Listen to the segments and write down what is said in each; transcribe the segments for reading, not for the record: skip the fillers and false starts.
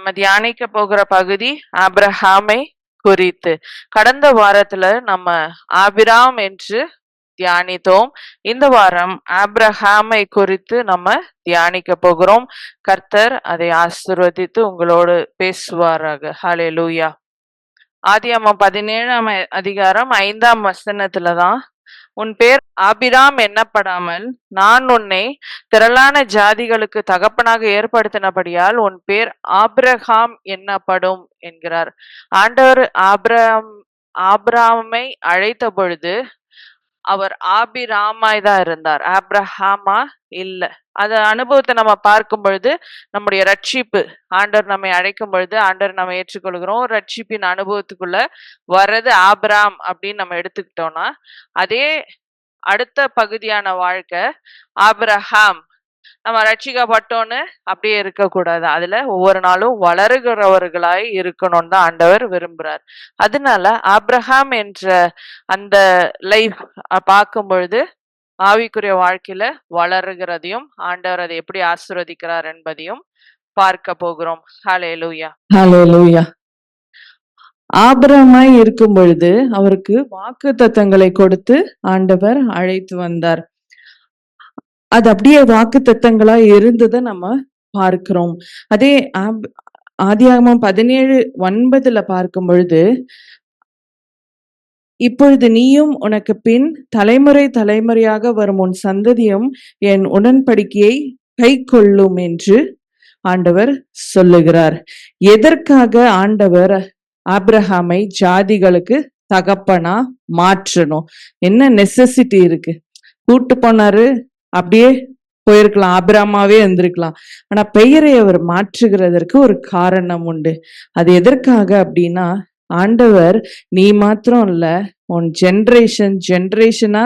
நம்ம தியானிக்க போகிற பகுதி ஆபிரகாமை குறித்து. கடந்த வாரத்துல நம்ம ஆபிராம் என்று தியானித்தோம். இந்த வாரம் ஆபிரகாமை குறித்து நம்ம தியானிக்க போகிறோம். கர்த்தர் அதை ஆசீர்வதித்து உங்களோடு பேசுவாராக. ஹல்லேலூயா. ஆதியாகமம் 17ஆம் அதிகாரம் 5ஆம் வசனத்துலதான், உன் பேர் ஆபிராம் எண்ணப்படாமல் நான் உன்னை திரளான ஜாதிகளுக்கு தகப்பனாக ஏற்படுத்தினபடியால் உன் பேர் ஆபிரகாம் எண்ணப்படும் என்கிறார். ஆண்டவர் ஆபிராமை அழைத்த பொழுது அவர் ஆபிராமாய் தான் இருந்தார், ஆப்ரஹாமா இல்ல. அந்த அனுபவத்தை நம்ம பார்க்கும் பொழுது நம்முடைய ரட்சிப்பு, ஆண்டவர் நம்மை அழைக்கும் பொழுது ஆண்டவர் நம்ம ஏற்றுக்கொள்கிறோம். ரட்சிப்பின் அனுபவத்துக்குள்ள வர்றது ஆபிராம் அப்படின்னு நம்ம எடுத்துக்கிட்டோம்னா, அதே அடுத்த பகுதியான வாழ்க்கை ஆபிரகாம். நம்ம ரட்சிக்கப்பட்டோன்னு அப்படியே இருக்கக்கூடாது, அதுல ஒவ்வொரு நாளும் வளருகிறவர்களாய் இருக்கணும்னு தான் ஆண்டவர் விரும்புறார். அதனால ஆபிரகாம் என்ற அந்த லைஃப் பார்க்கும் பொழுது ஆவிக்குரிய வாழ்க்கையில வளருகிறதையும் ஆண்டவர் அதை எப்படி ஆசீர்வதிக்கிறார் என்பதையும் பார்க்க போகிறோம். ஹல்லேலூயா. ஹல்லேலூயா. ஆபிரமாய் இருக்கும் பொழுது அவருக்கு வாக்கு தத்தங்களை கொடுத்து ஆண்டவர் அழைத்து வந்தார். அது அப்படியே வாக்கு தத்தங்களா இருந்ததை நம்ம பார்க்கிறோம். அதே ஆதியாகமம் 17:9 பார்க்கும் பொழுது, இப்பொழுது நீயும் உனக்கு பின் தலைமுறை தலைமுறையாக வரும் உன் சந்ததியும் என் உடன்படிக்கையை கை கொள்ளும் என்று ஆண்டவர் சொல்லுகிறார். எதற்காக ஆண்டவர் ஆபிரகாமை ஜாதிகளுக்கு தகப்பனா மாற்றணும்? என்ன நெசசிட்டி இருக்கு? கூட்டு போனாரு, அப்படியே போயிருக்கலாம், ஆபிரமாவே இருந்திருக்கலாம். ஆனா பெயரை அவர் மாற்றுகிறதற்கு ஒரு காரணம் உண்டு. அது எதற்காக அப்படின்னா, ஆண்டவர் நீ மாத்திரம் இல்ல, உன் ஜெனரேஷனா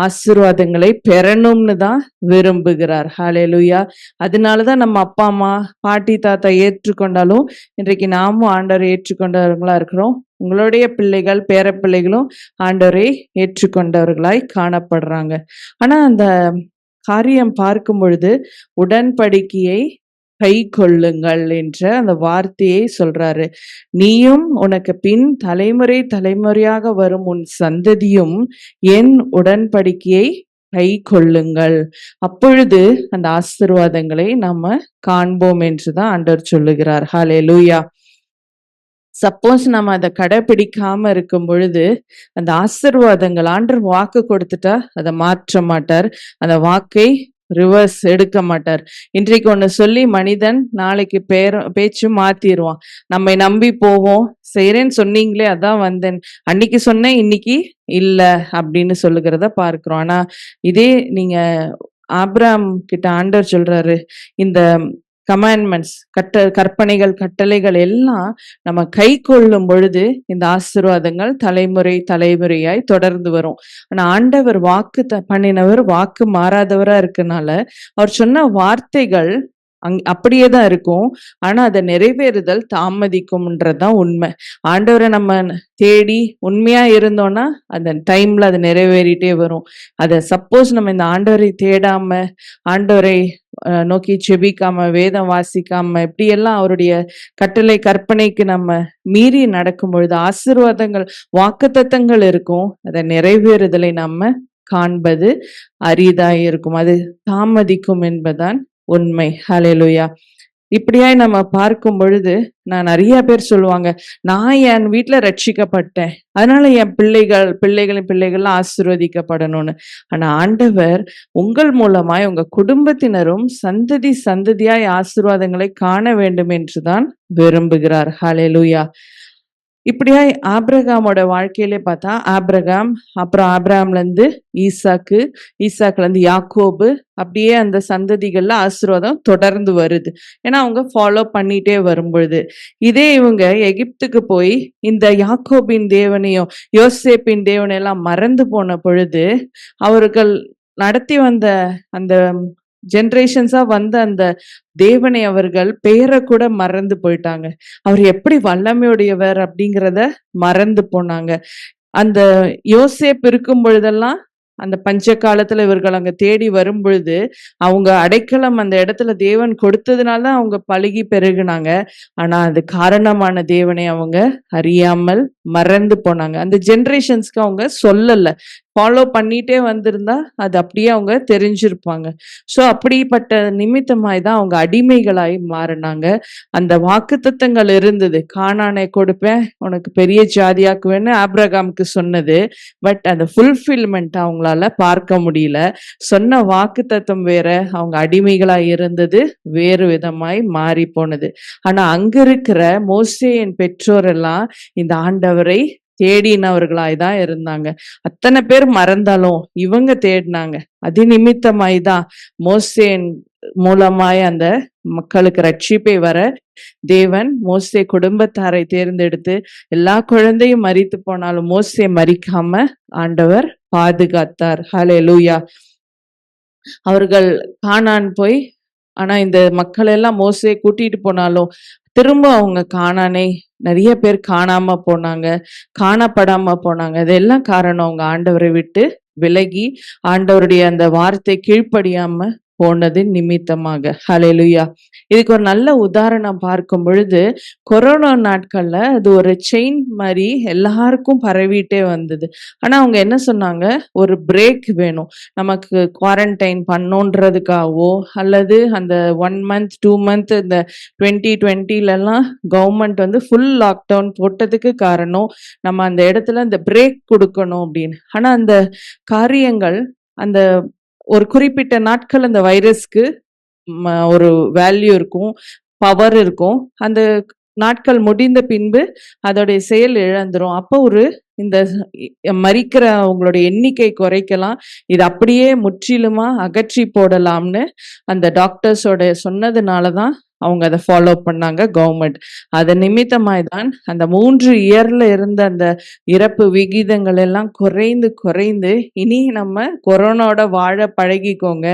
ஆசீர்வாதங்களை பெறணும்னு தான் விரும்புகிறார். ஹல்லேலூயா. அதனாலதான் நம்ம அப்பா அம்மா பாட்டி தாத்தா ஏற்றுக்கொண்டாலும் இன்றைக்கு நாமும் ஆண்டவரை ஏற்றுக்கொண்டவர்களா இருக்கிறோம். உங்களுடைய பிள்ளைகள் பேர பிள்ளைகளும் ஆண்டவரை ஏற்றுக்கொண்டவர்களாய் காணப்படுறாங்க. ஆனா அந்த காரியம் பார்க்கும் பொழுது உடன்படிக்கையை கை கொள்ளுங்கள் என்ற அந்த வார்த்தையை சொல்றாரு. நீயும் உனக்கு பின் தலைமுறை தலைமுறையாக வரும் உன் சந்ததியும் என் உடன்படிக்கையை கை கொள்ளுங்கள், அப்பொழுது அந்த ஆசீர்வாதங்களை நம்ம காண்போம் என்றுதான் ஆண்டவர் சொல்லுகிறார். ஹல்லேலூயா. சப்போஸ் நம்ம அதை கடைபிடிக்காம இருக்கும் பொழுது அந்த ஆசீர்வாதங்கள், ஆண்டவர் வாக்கு கொடுத்துட்டா அதை மாற்ற மாட்டார், அந்த வாக்கை ரிவர்ஸ் எடுக்க மாட்டார். இன்றைக்கு ஒண்ணு சொல்லி மனிதன் நாளைக்கு பேச்சு மாத்திடுவான். நம்மை நம்பி போவோம், செய்யறேன்னு சொன்னீங்களே அதான் வந்தேன், அன்னைக்கு சொன்னேன் இன்னைக்கு இல்ல அப்படின்னு சொல்லுகிறத பார்க்கிறோம். ஆனா இதே நீங்க ஆபிரகாம் கிட்ட ஆண்டவர் சொல்றாரு, இந்த கமாண்ட்மெண்ட்ஸ், கற்பனைகள் கட்டளைகள் எல்லாம் நம்ம கை கொள்ளும் பொழுது இந்த ஆசீர்வாதங்கள் தலைமுறை தலைமுறையாய் தொடர்ந்து வரும். ஆனா ஆண்டவர் வாக்கு பண்ணினவர் வாக்கு மாறாதவரா இருக்கனால அவர் சொன்ன வார்த்தைகள் அப்படியேதான் இருக்கும். ஆனா அதை நிறைவேறுதல் தாமதிக்கும்ன்றதுதான் உண்மை. ஆண்டவரை நம்ம தேடி உண்மையா இருந்தோம்னா அந்த டைம்ல அது நிறைவேறிட்டே வரும். அதை சப்போஸ் நம்ம இந்த ஆண்டவரை தேடாம, ஆண்டவரை நோக்கி செபிக்காம, வேதம் வாசிக்காம, இப்படி எல்லாம் அவருடைய கட்டளை கற்பனைக்கு நம்ம மீறி நடக்கும் பொழுது ஆசீர்வாதங்கள் வாக்குத்தத்தங்கள் இருக்கும், அதை நிறைவேறுதலை நம்ம காண்பது அரிதாய் இருக்கும், அது தாமதிக்கும் என்பதுதான் உண்மை. ஹல்லேலூயா. இப்படியாய் நம்ம பார்க்கும் பொழுது நான் நிறைய பேர் சொல்லுவாங்க, நான் என் வீட்டுல ரட்சிக்கப்பட்டேன், அதனால என் பிள்ளைகளின் பிள்ளைகள்லாம் ஆசீர்வதிக்கப்படணும்னு. ஆனா ஆண்டவர் உங்கள் மூலமாய் உங்க குடும்பத்தினரும் சந்ததி சந்ததியாய் ஆசீர்வாதங்களை காண வேண்டும் என்றுதான் விரும்புகிறார். ஹல்லேலூயா. இப்படியா ஆபிரகாமோட வாழ்க்கையிலே பார்த்தா, ஆபிரகாம், அப்புறம் ஆபிரகாம்ல இருந்து ஈசாக்கு, ஈசாக்குல இருந்து யாக்கோபு, அப்படியே அந்த சந்ததிகள்ல ஆசீர்வாதம் தொடர்ந்து வருது. ஏன்னா அவங்க ஃபாலோ பண்ணிட்டே வரும் பொழுது, இதே இவங்க எகிப்துக்கு போய் இந்த யாக்கோபின் தேவனையும் யோசேப்பின் தேவனையெல்லாம் மறந்து போன பொழுது அவர்கள் நடத்தி வந்த அந்த ஜெனரேஷன்ஸா வந்த அந்த தேவனை அவர்கள் பெயரை கூட மறந்து போயிட்டாங்க. அவர் எப்படி வல்லமையுடையவர் அப்படிங்கிறத மறந்து போனாங்க. அந்த யோசேப் இருக்கும் பொழுதெல்லாம் அந்த பஞ்ச காலத்துல இவர்கள் அங்க தேடி வரும் பொழுது அவங்க அடைக்கலம் அந்த இடத்துல தேவன் கொடுத்ததுனால தான் அவங்க பழுகி பெருகுனாங்க. ஆனா அது காரணமான தேவனை அவங்க அறியாமல் மறந்து போனாங்க. அந்த ஜெனரேஷன்ஸ்க்கு அவங்க சொல்லல. ஃபாலோ பண்ணிட்டே வந்திருந்தா அது அப்படியே அவங்க தெரிஞ்சிருப்பாங்க. ஸோ அப்படிப்பட்ட நிமித்தமாய் தான் அவங்க அடிமைகளாய் மாறினாங்க. அந்த வாக்குத்தத்தங்கள் இருந்தது. கானானை கொடுப்பேன், உனக்கு பெரிய ஜாதியாக்குவேன்னு ஆபிரகாமுக்கு சொன்னது. பட் அந்த ஃபுல்ஃபில்மெண்ட் அவங்களால பார்க்க முடியல. சொன்ன வாக்குத்தத்தம் வேற, அவங்க அடிமைகளாய் இருந்தது வேறு விதமாய் மாறி போனது. ஆனா அங்க இருக்கிற மோசேயின் பெற்றோர் எல்லாம் இந்த ஆண்டவரை தேடினவர்களாய் தான் இருந்தாங்க. அத்தனை பேர் மறந்தாலும் இவங்க தேடினாங்க. அது நிமித்தமாய் தான் மோசேயின் மூலமாய் அந்த மக்களுக்கு ரட்சிப்பை வர தேவன் மோசே குடும்பத்தாரை தேர்ந்தெடுத்து எல்லா குழந்தையும் மரித்து போனாலும் மோசே மரிக்காம ஆண்டவர் பாதுகாத்தார். ஹல்லேலூயா. அவர்கள் கானான் போய், ஆனா இந்த மக்கள் எல்லாம் மோசே கூட்டிட்டு போனாலும் திரும்ப அவங்க கானானை நிறைய பேர் காணாம போனாங்க, காணப்படாம போனாங்க. இதெல்லாம் காரணம் அவங்க ஆண்டவரை விட்டு விலகி ஆண்டவருடைய அந்த வார்த்தை கீழ்ப்படியாம போனது நிமித்தமாக. ஹல்லேலூயா. இதுக்கு ஒரு நல்ல உதாரணம் பார்க்கும் பொழுது கொரோனா நாட்கள்ல அது ஒரு செயின் மாதிரி எல்லாருக்கும் பரவிட்டே வந்தது. ஆனா அவங்க என்ன சொன்னாங்க, ஒரு பிரேக் வேணும் நமக்கு குவாரண்டைன் பண்ணோன்றதுக்காகவோ அல்லது அந்த 1 மந்த் 2 மந்த் இந்த 2020லலாம் கவர்மெண்ட் வந்து ஃபுல் லாக்டவுன் போட்டதுக்கு காரணம் நம்ம அந்த இடத்துல அந்த பிரேக் கொடுக்கணும் அப்படின்னு. ஆனா அந்த காரியங்கள் அந்த ஒரு குறிப்பிட்ட நாட்கள் அந்த வைரஸ்க்கு ஒரு வேல்யூ இருக்கும், பவர் இருக்கும். அந்த நாட்கள் முடிந்த பின்பு அதோடைய செயல் இழந்துரும். அப்போ ஒரு இந்த மரிக்கிறவங்களுடைய எண்ணிக்கை குறைக்கலாம், இது அப்படியே முற்றிலுமா அகற்றி போடலாம்னு அந்த டாக்டர்ஸோட சொன்னதுனாலதான் அவங்க அதை ஃபாலோ பண்ணாங்க கவர்மெண்ட். அது நிமித்தமாய் தான் அந்த 3 இயர்ல இருந்த அந்த இறப்பு விகிதங்கள் எல்லாம் குறைந்து குறைந்து இனி நம்ம கொரோனாவோட வாழ பழகிக்கோங்க,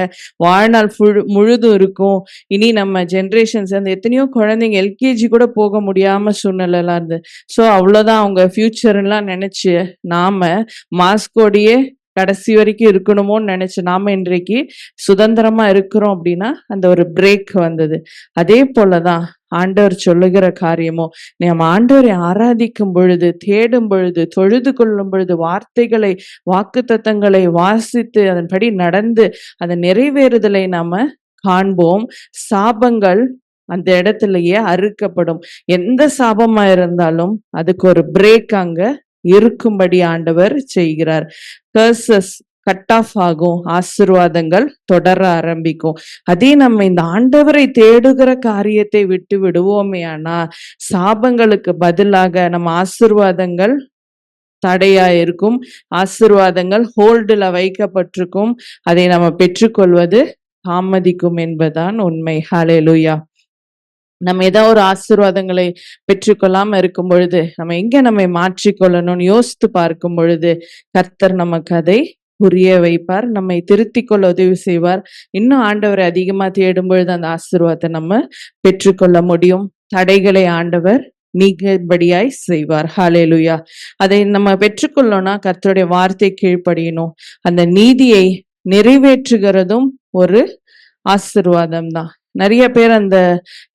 வாழ்நாள் முழுதும் இருக்கும். இனி நம்ம ஜென்ரேஷன்ஸ் அந்த எத்தனையோ குழந்தைங்க எல்கேஜி கூட போக முடியாம சூழ்நிலைலாம் இருந்து. ஸோ அவ்வளோதான் அவங்க ஃபியூச்சர்லாம் நினைச்சு நாம மாஸ்கோடையே கடைசி வரைக்கும் இருக்கணுமோன்னு நினைச்சு நாம இன்றைக்கு சுதந்திரமா இருக்கிறோம் அப்படின்னா அந்த ஒரு பிரேக் வந்தது. அதே போலதான் ஆண்டவர் சொல்லுகிற காரியமோ, நம்ம ஆண்டவரை ஆராதிக்கும் பொழுது, தேடும் பொழுது, தொழுது கொள்ளும் பொழுது, வார்த்தைகளை வாக்குத்தத்தங்களை வாசித்து அதன்படி நடந்து அதன் நிறைவேறுதலை நாம காண்போம். சாபங்கள் அந்த இடத்துலயே அறுக்கப்படும். எந்த சாபமா இருந்தாலும் அதுக்கு ஒரு பிரேக் அங்க இருக்கும்படி ஆண்டவர் செய்கிறார். கர்சஸ் கட் ஆஃப் ஆகும், ஆசீர்வாதங்கள் தொடர ஆரம்பிக்கும். அதே நம்ம இந்த ஆண்டவரை தேடுகிற காரியத்தை விட்டு விடுவோமே ஆனா சாபங்களுக்கு பதிலாக நம்ம ஆசீர்வாதங்கள் தடையா இருக்கும், ஆசீர்வாதங்கள் ஹோல்டுல வைக்கப்பட்டிருக்கும். அதை நம்ம பெற்றுக்கொள்வது தாமதிக்கும் என்பதுதான் உண்மை. ஹல்லேலூயா. நம்ம ஏதோ ஒரு ஆசீர்வாதங்களை பெற்றுக்கொள்ளாம இருக்கும் பொழுது நம்ம எங்க நம்மை மாற்றிக்கொள்ளணும்னு யோசித்து பார்க்கும் பொழுது கர்த்தர் நமக்கு அதை புரிய வைப்பார், நம்மை திருத்திக் கொள்ள உதவி செய்வார். இன்னும் ஆண்டவரை அதிகமா தேடும் பொழுது அந்த ஆசீர்வாதத்தை நம்ம பெற்றுக்கொள்ள முடியும். தடைகளை ஆண்டவர் நீங்கபடியாய் செய்வார். ஹல்லேலூயா. அதை நம்ம பெற்றுக்கொள்ளணும்னா கர்த்தருடைய வார்த்தை கீழ்ப்படியணும். அந்த நீதியை நிறைவேற்றுகிறதும் ஒரு ஆசீர்வாதம் தான். நிறைய பேர் அந்த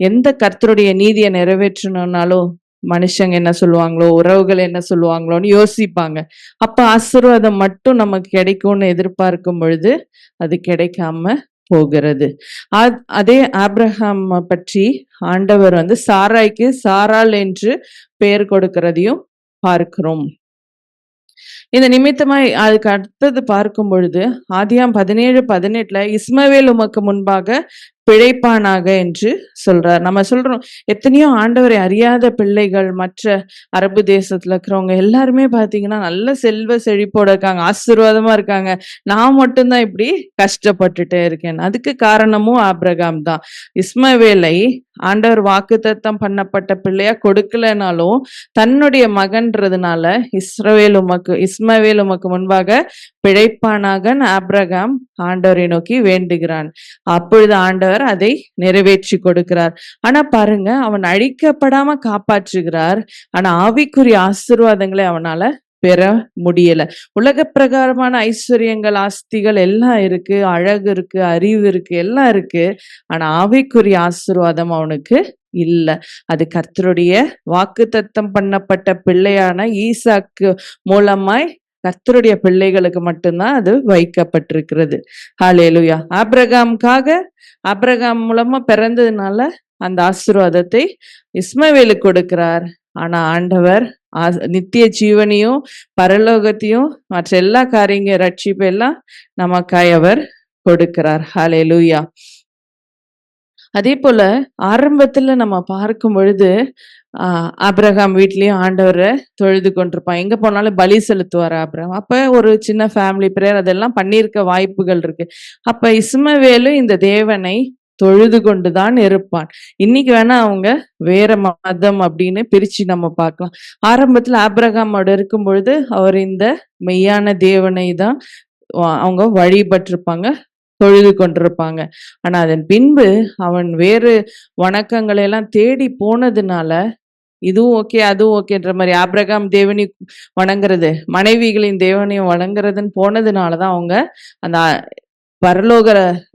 எந்த கர்த்தருடைய நீதியை நிறைவேற்றணும்னாலும் மனுஷங்க என்ன சொல்லுவாங்களோ, உறவுகள் என்ன சொல்லுவாங்களோன்னு யோசிப்பாங்க. அப்ப ஆசீர்வாதம் மட்டும் நமக்கு கிடைக்கும்னு எதிர்பார்க்கும் பொழுது அது கிடைக்காம போகிறது. அதே ஆபிரகாம் பற்றி ஆண்டவர் வந்து சாராய்க்கு சாராள் என்று பெயர் கொடுக்கிறதையும் பார்க்கிறோம். இந்த நிமித்தமாய் அதுக்கு அடுத்தது பார்க்கும் பொழுது ஆதியாம் 17:18 இஸ்மவேல் உமக்கு முன்பாக பிழைப்பானாக என்று சொல்றார். நம்ம சொல்றோம் எத்தனையோ ஆண்டவரை அறியாத பிள்ளைகள் மற்ற அரபு தேசத்துல இருக்கிறவங்க எல்லாருமே பாத்தீங்கன்னா நல்ல செல்வ செழிப்போட இருக்காங்க, ஆசீர்வாதமா இருக்காங்க. நான் மட்டும்தான் இப்படி கஷ்டப்பட்டுட்டே இருக்கேன். அதுக்கு காரணமும் ஆபிரகாம் தான். இஸ்மவேலை ஆண்டவர் வாக்குத்தத்தம் பண்ணப்பட்ட பிள்ளையா கொடுக்கலனாலும் தன்னுடைய மகன்றதுனால இஸ்மவேல் உமக்கு முன்பாக பிழைப்பானாக ஆபிரகாம் ஆண்டவரை நோக்கி வேண்டுகிறான். அப்பொழுது ஆண்டவர் அதை நிறைவேற்றி கொடுக்கிறார். ஆனா பாருங்க, அவன் அழிக்கப்படாம காப்பாற்றுகிறார். ஆனா ஆவிக்குரிய ஆசீர்வாதங்களை அவனால பெற முடியல. உலக பிரகாரமான ஐஸ்வர்யங்கள், ஆஸ்திகள் எல்லாம் இருக்கு, அழகு இருக்கு, அறிவு இருக்கு, எல்லாம் இருக்கு. ஆனா ஆவிக்குரிய ஆசீர்வாதம் அவனுக்கு இல்ல. அது கர்த்தருடைய வாக்குத்தத்தம் பண்ணப்பட்ட பிள்ளையான ஈசாக்கு மூலமாய் கர்த்தருடைய பிள்ளைகளுக்கு மட்டும்தான் அது வைக்கப்பட்டிருக்கிறது. ஹalleluya. ஆபிரகாம் மூலமா பிறந்ததுனால அந்த ஆசீர்வாதத்தை இஸ்மவேலுக்கு கொடுக்கிறார். ஆனா ஆண்டவர் நித்திய ஜீவனையும் பரலோகத்தையும் மற்ற எல்லா காரியங்க ரட்சிப்பு எல்லாம் நமக்காய் அவர் கொடுக்கிறார். ஹalleluya. அதே போல ஆரம்பத்துல நம்ம பார்க்கும் பொழுது ஆபிரகாம் வீட்லயும் ஆண்டவரை தொழுது கொண்டிருப்பான். எங்க போனாலும் பலி செலுத்துவார் ஆபிரகாம். அப்ப ஒரு சின்ன ஃபேமிலி பிரேயர் அதெல்லாம் பண்ணியிருக்க வாய்ப்புகள் இருக்கு. அப்ப இஸ்மவேலும் இந்த தேவனை தொழுது கொண்டுதான் இருப்பான். இன்னைக்கு வேணா அவங்க வேற மதம் அப்படின்னு பிரிச்சு நம்ம பார்க்கலாம். ஆரம்பத்துல ஆபிரகாமோட இருக்கும் பொழுது அவர் இந்த மெய்யான தேவனை தான் அவங்க வழிபட்டிருப்பாங்க, தொழுது கொண்டிருப்பாங்க. ஆனா அதன் பின்பு அவன் வேறு வணக்கங்களை எல்லாம் தேடி போனதுனால இதுவும் ஓகே அதுவும் ஓகேன்ற மாதிரி ஆபிரகாம் தேவனை வணங்குறது, மனைவிகளின் தேவனையும் வணங்குறதுன்னு போனதுனாலதான் அவங்க அந்த பரலோக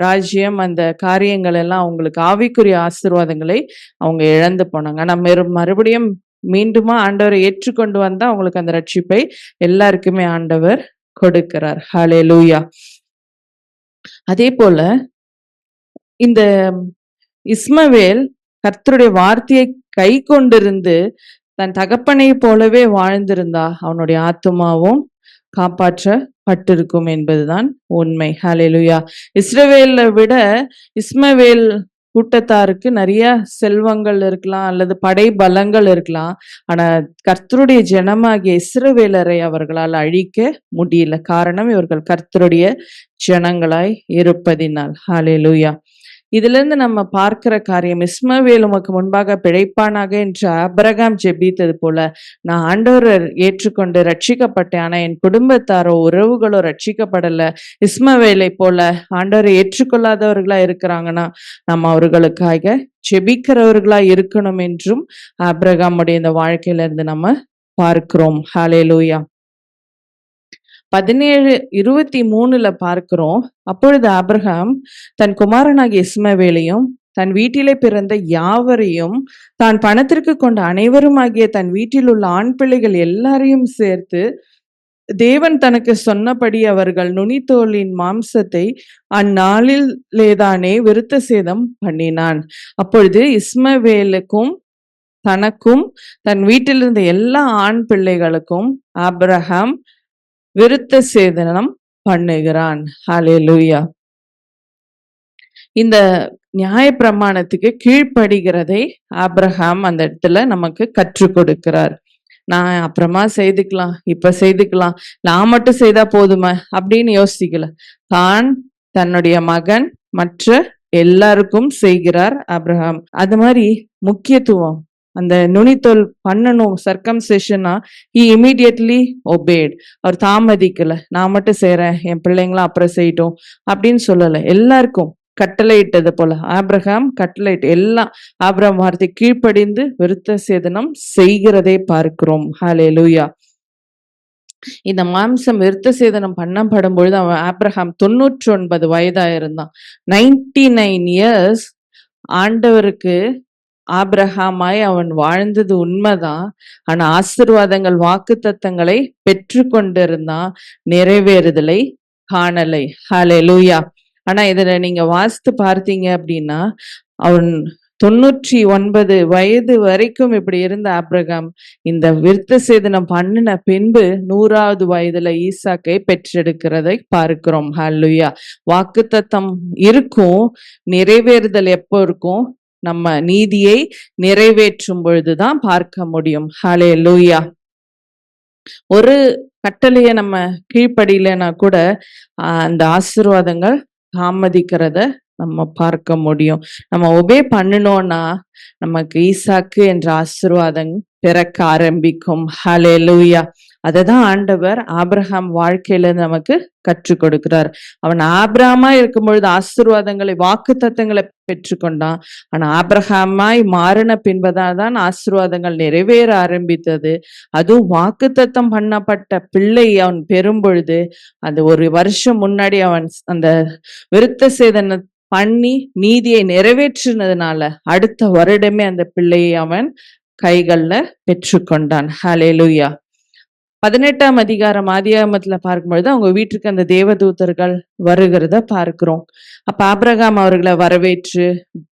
ராஜ்யம் அந்த காரியங்கள் எல்லாம் அவங்களுக்கு ஆவிக்குரிய ஆசீர்வாதங்களை அவங்க இழந்து போனாங்க. ஆனா மறுபடியும் மீண்டுமா ஆண்டவரை ஏற்றுக்கொண்டு வந்தா அவங்களுக்கு அந்த ரட்சிப்பை எல்லாருக்குமே ஆண்டவர் கொடுக்கிறார். ஹalleluya. அதே போல இந்த இஸ்மவேல் கர்த்தருடைய வார்த்தையை கை கொண்டிருந்து தன் தகப்பனை போலவே வாழ்ந்திருந்தா அவனுடைய ஆத்துமாவும் காப்பாற்றப்பட்டிருக்கும் என்பதுதான் உண்மை. ஹalleluya. இஸ்ரவேலை விட இஸ்மவேல் கூட்டத்தாருக்கு நிறைய செல்வங்கள் இருக்கலாம் அல்லது படை பலங்கள் இருக்கலாம். ஆனா கர்த்தருடைய ஜனமாகிய இஸ்ரவேலரை அவர்களால் அழிக்க முடியல. காரணம் இவர்கள் கர்த்தருடைய ஜனங்களாய் இருப்பதினால். ஹalleluya. இதுல இருந்து நம்ம பார்க்கிற காரியம், இஸ்மவேல் உமக்கு முன்பாக பிழைப்பானாக என்று ஆபிரகாம் ஜெபித்தது போல நான் ஆண்டவரை ஏற்றுக்கொண்டு ரட்சிக்கப்பட்டேன். ஆனா என் குடும்பத்தாரோ உறவுகளோ ரட்சிக்கப்படல. இஸ்மவேலை போல ஆண்டவரை ஏற்றுக்கொள்ளாதவர்களா இருக்கிறாங்கன்னா நம்ம அவர்களுக்காக ஜெபிக்கிறவர்களா இருக்கணும் என்றும் ஆபிரகாமுடைய இந்த வாழ்க்கையில இருந்து நம்ம பார்க்கிறோம். ஹalleluya. 17:23 பார்க்கிறோம். அப்பொழுது ஆபிரகாம் தன் குமாரனாகிய இஸ்மவேலையும் தன் வீட்டிலே பிறந்த யாவரையும் தான் பணத்திற்கு கொண்ட அனைவருமாகிய தன் வீட்டில் உள்ள ஆண் பிள்ளைகள் எல்லாரையும் சேர்த்து தேவன் தனக்கு சொன்னபடி அவர்கள் நுனித்தோலின் மாம்சத்தை அந்நாளிலேதானே விருத்த சேதம் பண்ணினான். அப்பொழுது இஸ்மவேலுக்கும் தனக்கும் தன் வீட்டில் இருந்த எல்லா ஆண் பிள்ளைகளுக்கும் ஆபிரகாம் விருத்த சேதனம் பண்ணுகிறான். ஹalleluya. இந்த நியாய பிரமாணத்துக்கு கீழ்ப்படுகிறதை ஆபிரகாம் அந்த இடத்துல நமக்கு கற்றுக் கொடுக்கிறார். நான் அப்புறமா செய்துக்கலாம், இப்ப செய்துக்கலாம், நான் மட்டும் செய்தா போதுமா அப்படின்னு யோசிக்கல. தான், தன்னுடைய மகன், மற்ற எல்லாருக்கும் செய்கிறார் ஆபிரகாம். அது மாதிரி முக்கியத்துவம் அந்த நுனித்தோல் பண்ணணும் சர்க்கம்சேஷனா he immediately obeyed. அவர் தாமதிக்கல, நான் மட்டும் செய்யறேன், என் பிள்ளைங்களும் அப்புறம் செய்யட்டும் அப்படின்னு சொல்லல. எல்லாருக்கும் கட்டளையிட்டது போல ஆபிரகாம் கட்டளையிட்டு எல்லாம் ஆபிரகாம் வார்த்தை கீழ்ப்படிந்து விருத்த சேதனம் செய்கிறதை பார்க்கிறோம். ஹalleluya. இந்த மாம்சம் விருத்த சேதனம் பண்ணப்படும் பொழுது அவன் ஆபிரகாம் 99 வயதா இருந்தான். 99 years ஆண்டவருக்கு ஆபிரகாமாய் அவன் வாழ்ந்தது உண்மைதான். ஆனா ஆசீர்வாதங்கள் வாக்குத்தத்தங்களை பெற்று கொண்டிருந்தான், நிறைவேறுதலை காணலை. ஹalleluya. ஆனா இதுல நீங்க வாசித்து பார்த்தீங்க அப்படின்னா அவன் 99 வயது வரைக்கும் இப்படி இருந்த ஆபிரகாம் இந்த விருத்த சேதனம் பண்ணின பின்பு 100வது வயதுல ஈசாக்கை பெற்றெடுக்கிறதை பார்க்கிறோம். ஹalleluya. வாக்குத்தத்தம் இருக்கும், நிறைவேறுதல் எப்போ இருக்கும்? நம்ம நீதியை நிறைவேற்றும் பொழுதுதான் பார்க்க முடியும். ஹalleluya. ஒரு கட்டளைய நம்ம கீழ்ப்படியலைன்னா கூட அந்த ஆசீர்வாதங்கள் தாமதிக்கிறத நம்ம பார்க்க முடியும். நம்ம ஒபே பண்ணணும்னா நமக்கு ஈசாக்கு என்ற ஆசீர்வாதம் பிறக்க ஆரம்பிக்கும். ஹalleluya. அததான் ஆண்டவர் ஆபிரகாம் வாழ்க்கையில நமக்கு கற்றுக் கொடுக்கிறார். அவன் ஆபிரகாமா இருக்கும் பொழுது ஆசீர்வாதங்களை வாக்குத்தத்தங்களை பெற்றுக்கொண்டான். ஆனா ஆபிரகாமாய் மாறின பின்பதான் ஆசீர்வாதங்கள் நிறைவேற ஆரம்பித்தது. அதுவும் வாக்குத்தத்தம் பண்ணப்பட்ட பிள்ளை அவன் பெறும் பொழுது, அந்த ஒரு வருஷம் முன்னாடி அவன் அந்த விருத்த சேதன பண்ணி நீதியை நிறைவேற்றினதுனால அடுத்த வருடமே அந்த பிள்ளையை அவன் கைகள்ல பெற்றுக்கொண்டான். ஹல்லேலூயா. 18ஆம் அதிகாரம் ஆதியாகமத்துல பார்க்கும்பொழுது அவங்க வீட்டுக்கு அந்த தேவதூதர்கள் வருகிறத பார்க்கிறோம். அப்ப ஆபிரகாம் அவர்களை வரவேற்று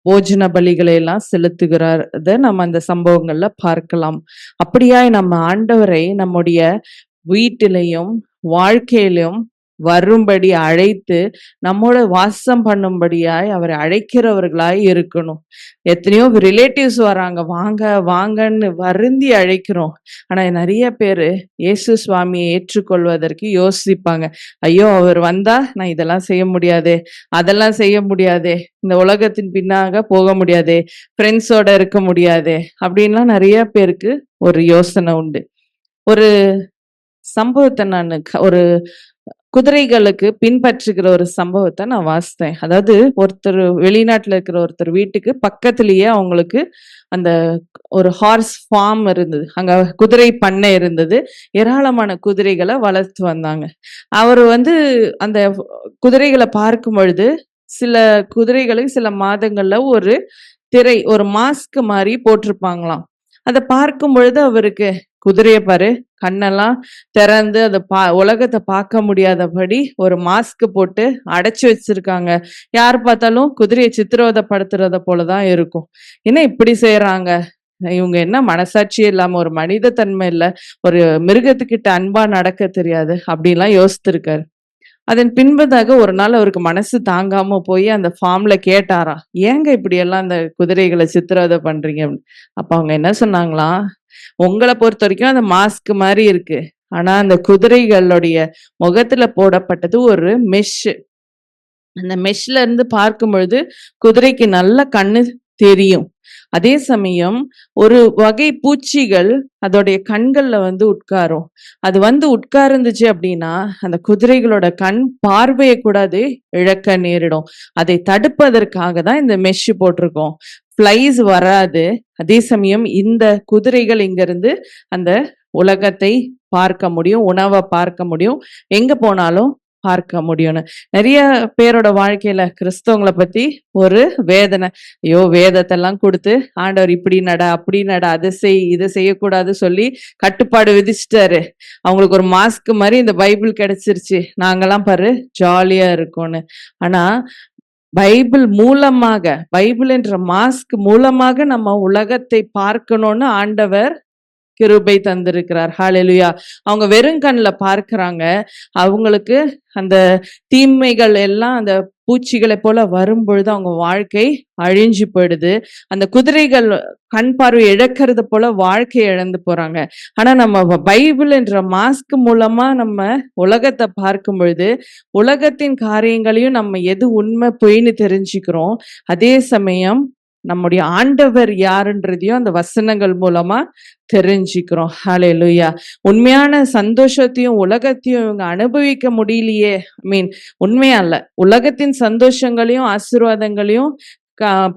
போஜன பலிகளை எல்லாம் செலுத்துகிறத நம்ம அந்த சம்பவங்கள்ல பார்க்கலாம். அப்படியாய் நம்ம ஆண்டவரை நம்முடைய வீட்டிலையும் வாழ்க்கையிலும் வரும்படி அழைத்து நம்மோட வாசம் பண்ணும்படியாய் அவரை அழைக்கிறவர்களாய் இருக்கணும். எத்தனையோ ரிலேட்டிவ்ஸ் வராங்க, வாங்க வாங்கன்னு வருந்தி அழைக்கிறோம். ஆனா நிறைய பேரு இயேசு சுவாமியை ஏற்றுக்கொள்வதற்கு யோசிப்பாங்க. ஐயோ அவர் வந்தா நான் இதெல்லாம் செய்ய முடியாதே, அதெல்லாம் செய்ய முடியாதே, இந்த உலகத்தின் பின்னாக போக முடியாதே, ஃப்ரெண்ட்ஸோட இருக்க முடியாதே அப்படின்லாம் நிறைய பேருக்கு ஒரு யோசனை உண்டு. ஒரு சம்பவத்தை நான் ஒரு குதிரைகளுக்கு பின்பற்றுகிற ஒரு சம்பவத்தை நான் வாசித்தேன். அதாவது ஒருத்தர் வெளிநாட்டுல இருக்கிற ஒருத்தர் வீட்டுக்கு பக்கத்திலேயே அவங்களுக்கு அந்த ஒரு ஹார்ஸ் ஃபார்ம் இருந்தது, அங்க குதிரை பண்ணை இருந்தது. ஏராளமான குதிரைகளை வளர்த்து வந்தாங்க. அவர் அந்த குதிரைகளை பார்க்கும் பொழுது சில குதிரைகளுக்கு சில மாதங்கள்ல ஒரு திரை, ஒரு மாஸ்க் மாதிரி போட்டிருப்பாங்களாம். அதை பார்க்கும் பொழுது அவருக்கு குதிரையை பாரு, கண்ணெல்லாம் திறந்து அதை உலகத்தை பார்க்க முடியாதபடி ஒரு மாஸ்க் போட்டு அடைச்சு வச்சிருக்காங்க. யார் பார்த்தாலும் குதிரையை சித்திரவதைப்படுத்துறத போலதான் இருக்கும். என்ன இப்படி செய்யறாங்க, இவங்க என்ன மனசாட்சியே இல்லாம, ஒரு மனித தன்மை இல்ல, ஒரு மிருகத்துக்கிட்ட அன்பா நடக்க தெரியாது அப்படின்லாம் யோசித்திருக்காரு. அதன் பின்பதாக ஒரு நாள் அவருக்கு மனசு தாங்காம போய் அந்த ஃபார்ம்ல கேட்டாராம், ஏங்க இப்படி எல்லாம் அந்த குதிரைகளை சித்திரவதை பண்றீங்க அப்படின்னு. அப்ப அவங்க என்ன சொன்னாங்களாம், உங்களை பொறுத்த வரைக்கும் அந்த மாஸ்க் மாதிரி இருக்கு, ஆனா அந்த குதிரைகளுடைய முகத்துல போடப்பட்டது ஒரு மெஷ். அந்த மெஷ்ல இருந்து பார்க்கும் பொழுது குதிரைக்கு நல்ல கண்ணு தெரியும். அதே சமயம் ஒரு வகை பூச்சிகள் அதோடைய கண்கள்ல உட்காரும். அது உட்கார்ந்துச்சு அப்படின்னா அந்த குதிரைகளோட கண் பார்வையை கூட அது இழக்க நேரிடும். அதை தடுப்பதற்காக தான் இந்த மெஷ் போட்டிருக்கோம். ஃப்ளைஸ் வராது. அதே சமயம் இந்த குதிரைகள் இங்கிருந்து அந்த உலகத்தை பார்க்க முடியும், உணவை பார்க்க முடியும், எங்க போனாலும் பார்க்க முடியும்னு. நிறைய பேரோட வாழ்க்கையில கிறிஸ்தவங்களை பத்தி ஒரு வேதனை, ஐயோ வேதத்தெல்லாம் கொடுத்து ஆண்டவர் இப்படி நட அப்படி நட, அதை செய் இதை செய்யக்கூடாது சொல்லி கட்டுப்பாடு விதிச்சிட்டாரு. அவங்களுக்கு ஒரு மாஸ்க் மாதிரி இந்த பைபிள் கிடைச்சிருச்சு, நாங்கெல்லாம் பாரு ஜாலியா இருக்கோம்னு. ஆனா பைபிள் மூலமாக, பைபிள் என்ற மாஸ்க் மூலமாக நம்ம உலகத்தை பார்க்கணும்னு ஆண்டவர் கிருபை தந்திருக்கிறார். ஹல்லேலூயா. அவங்க வெறுங்கண்ல பார்க்கிறாங்க. அவங்களுக்கு அந்த தீமைகள் எல்லாம் அந்த பூச்சிகளை போல வரும்பொழுது அவங்க வாழ்க்கை அழிஞ்சு போயிடுது. அந்த குதிரைகள் கண் பார்வை இழக்கிறது போல வாழ்க்கை இழந்து போறாங்க. ஆனா நம்ம பைபிள் என்ற மாஸ்க் மூலமா நம்ம உலகத்தை பார்க்கும் பொழுது உலகத்தின் காரியங்களையும் நம்ம எது உண்மை பொய்ன்னு தெரிஞ்சுக்கிறோம். அதே சமயம் நம்முடைய ஆண்டவர் யாருன்றதையும் அந்த வசனங்கள் மூலமா தெரிஞ்சுக்கிறோம். ஹல்லேலூயா. உண்மையான சந்தோஷத்தையும் உலகத்தையும் இவங்க அனுபவிக்க முடியலையே, உண்மையா இல்ல, உலகத்தின் சந்தோஷங்களையும் ஆசீர்வாதங்களையும்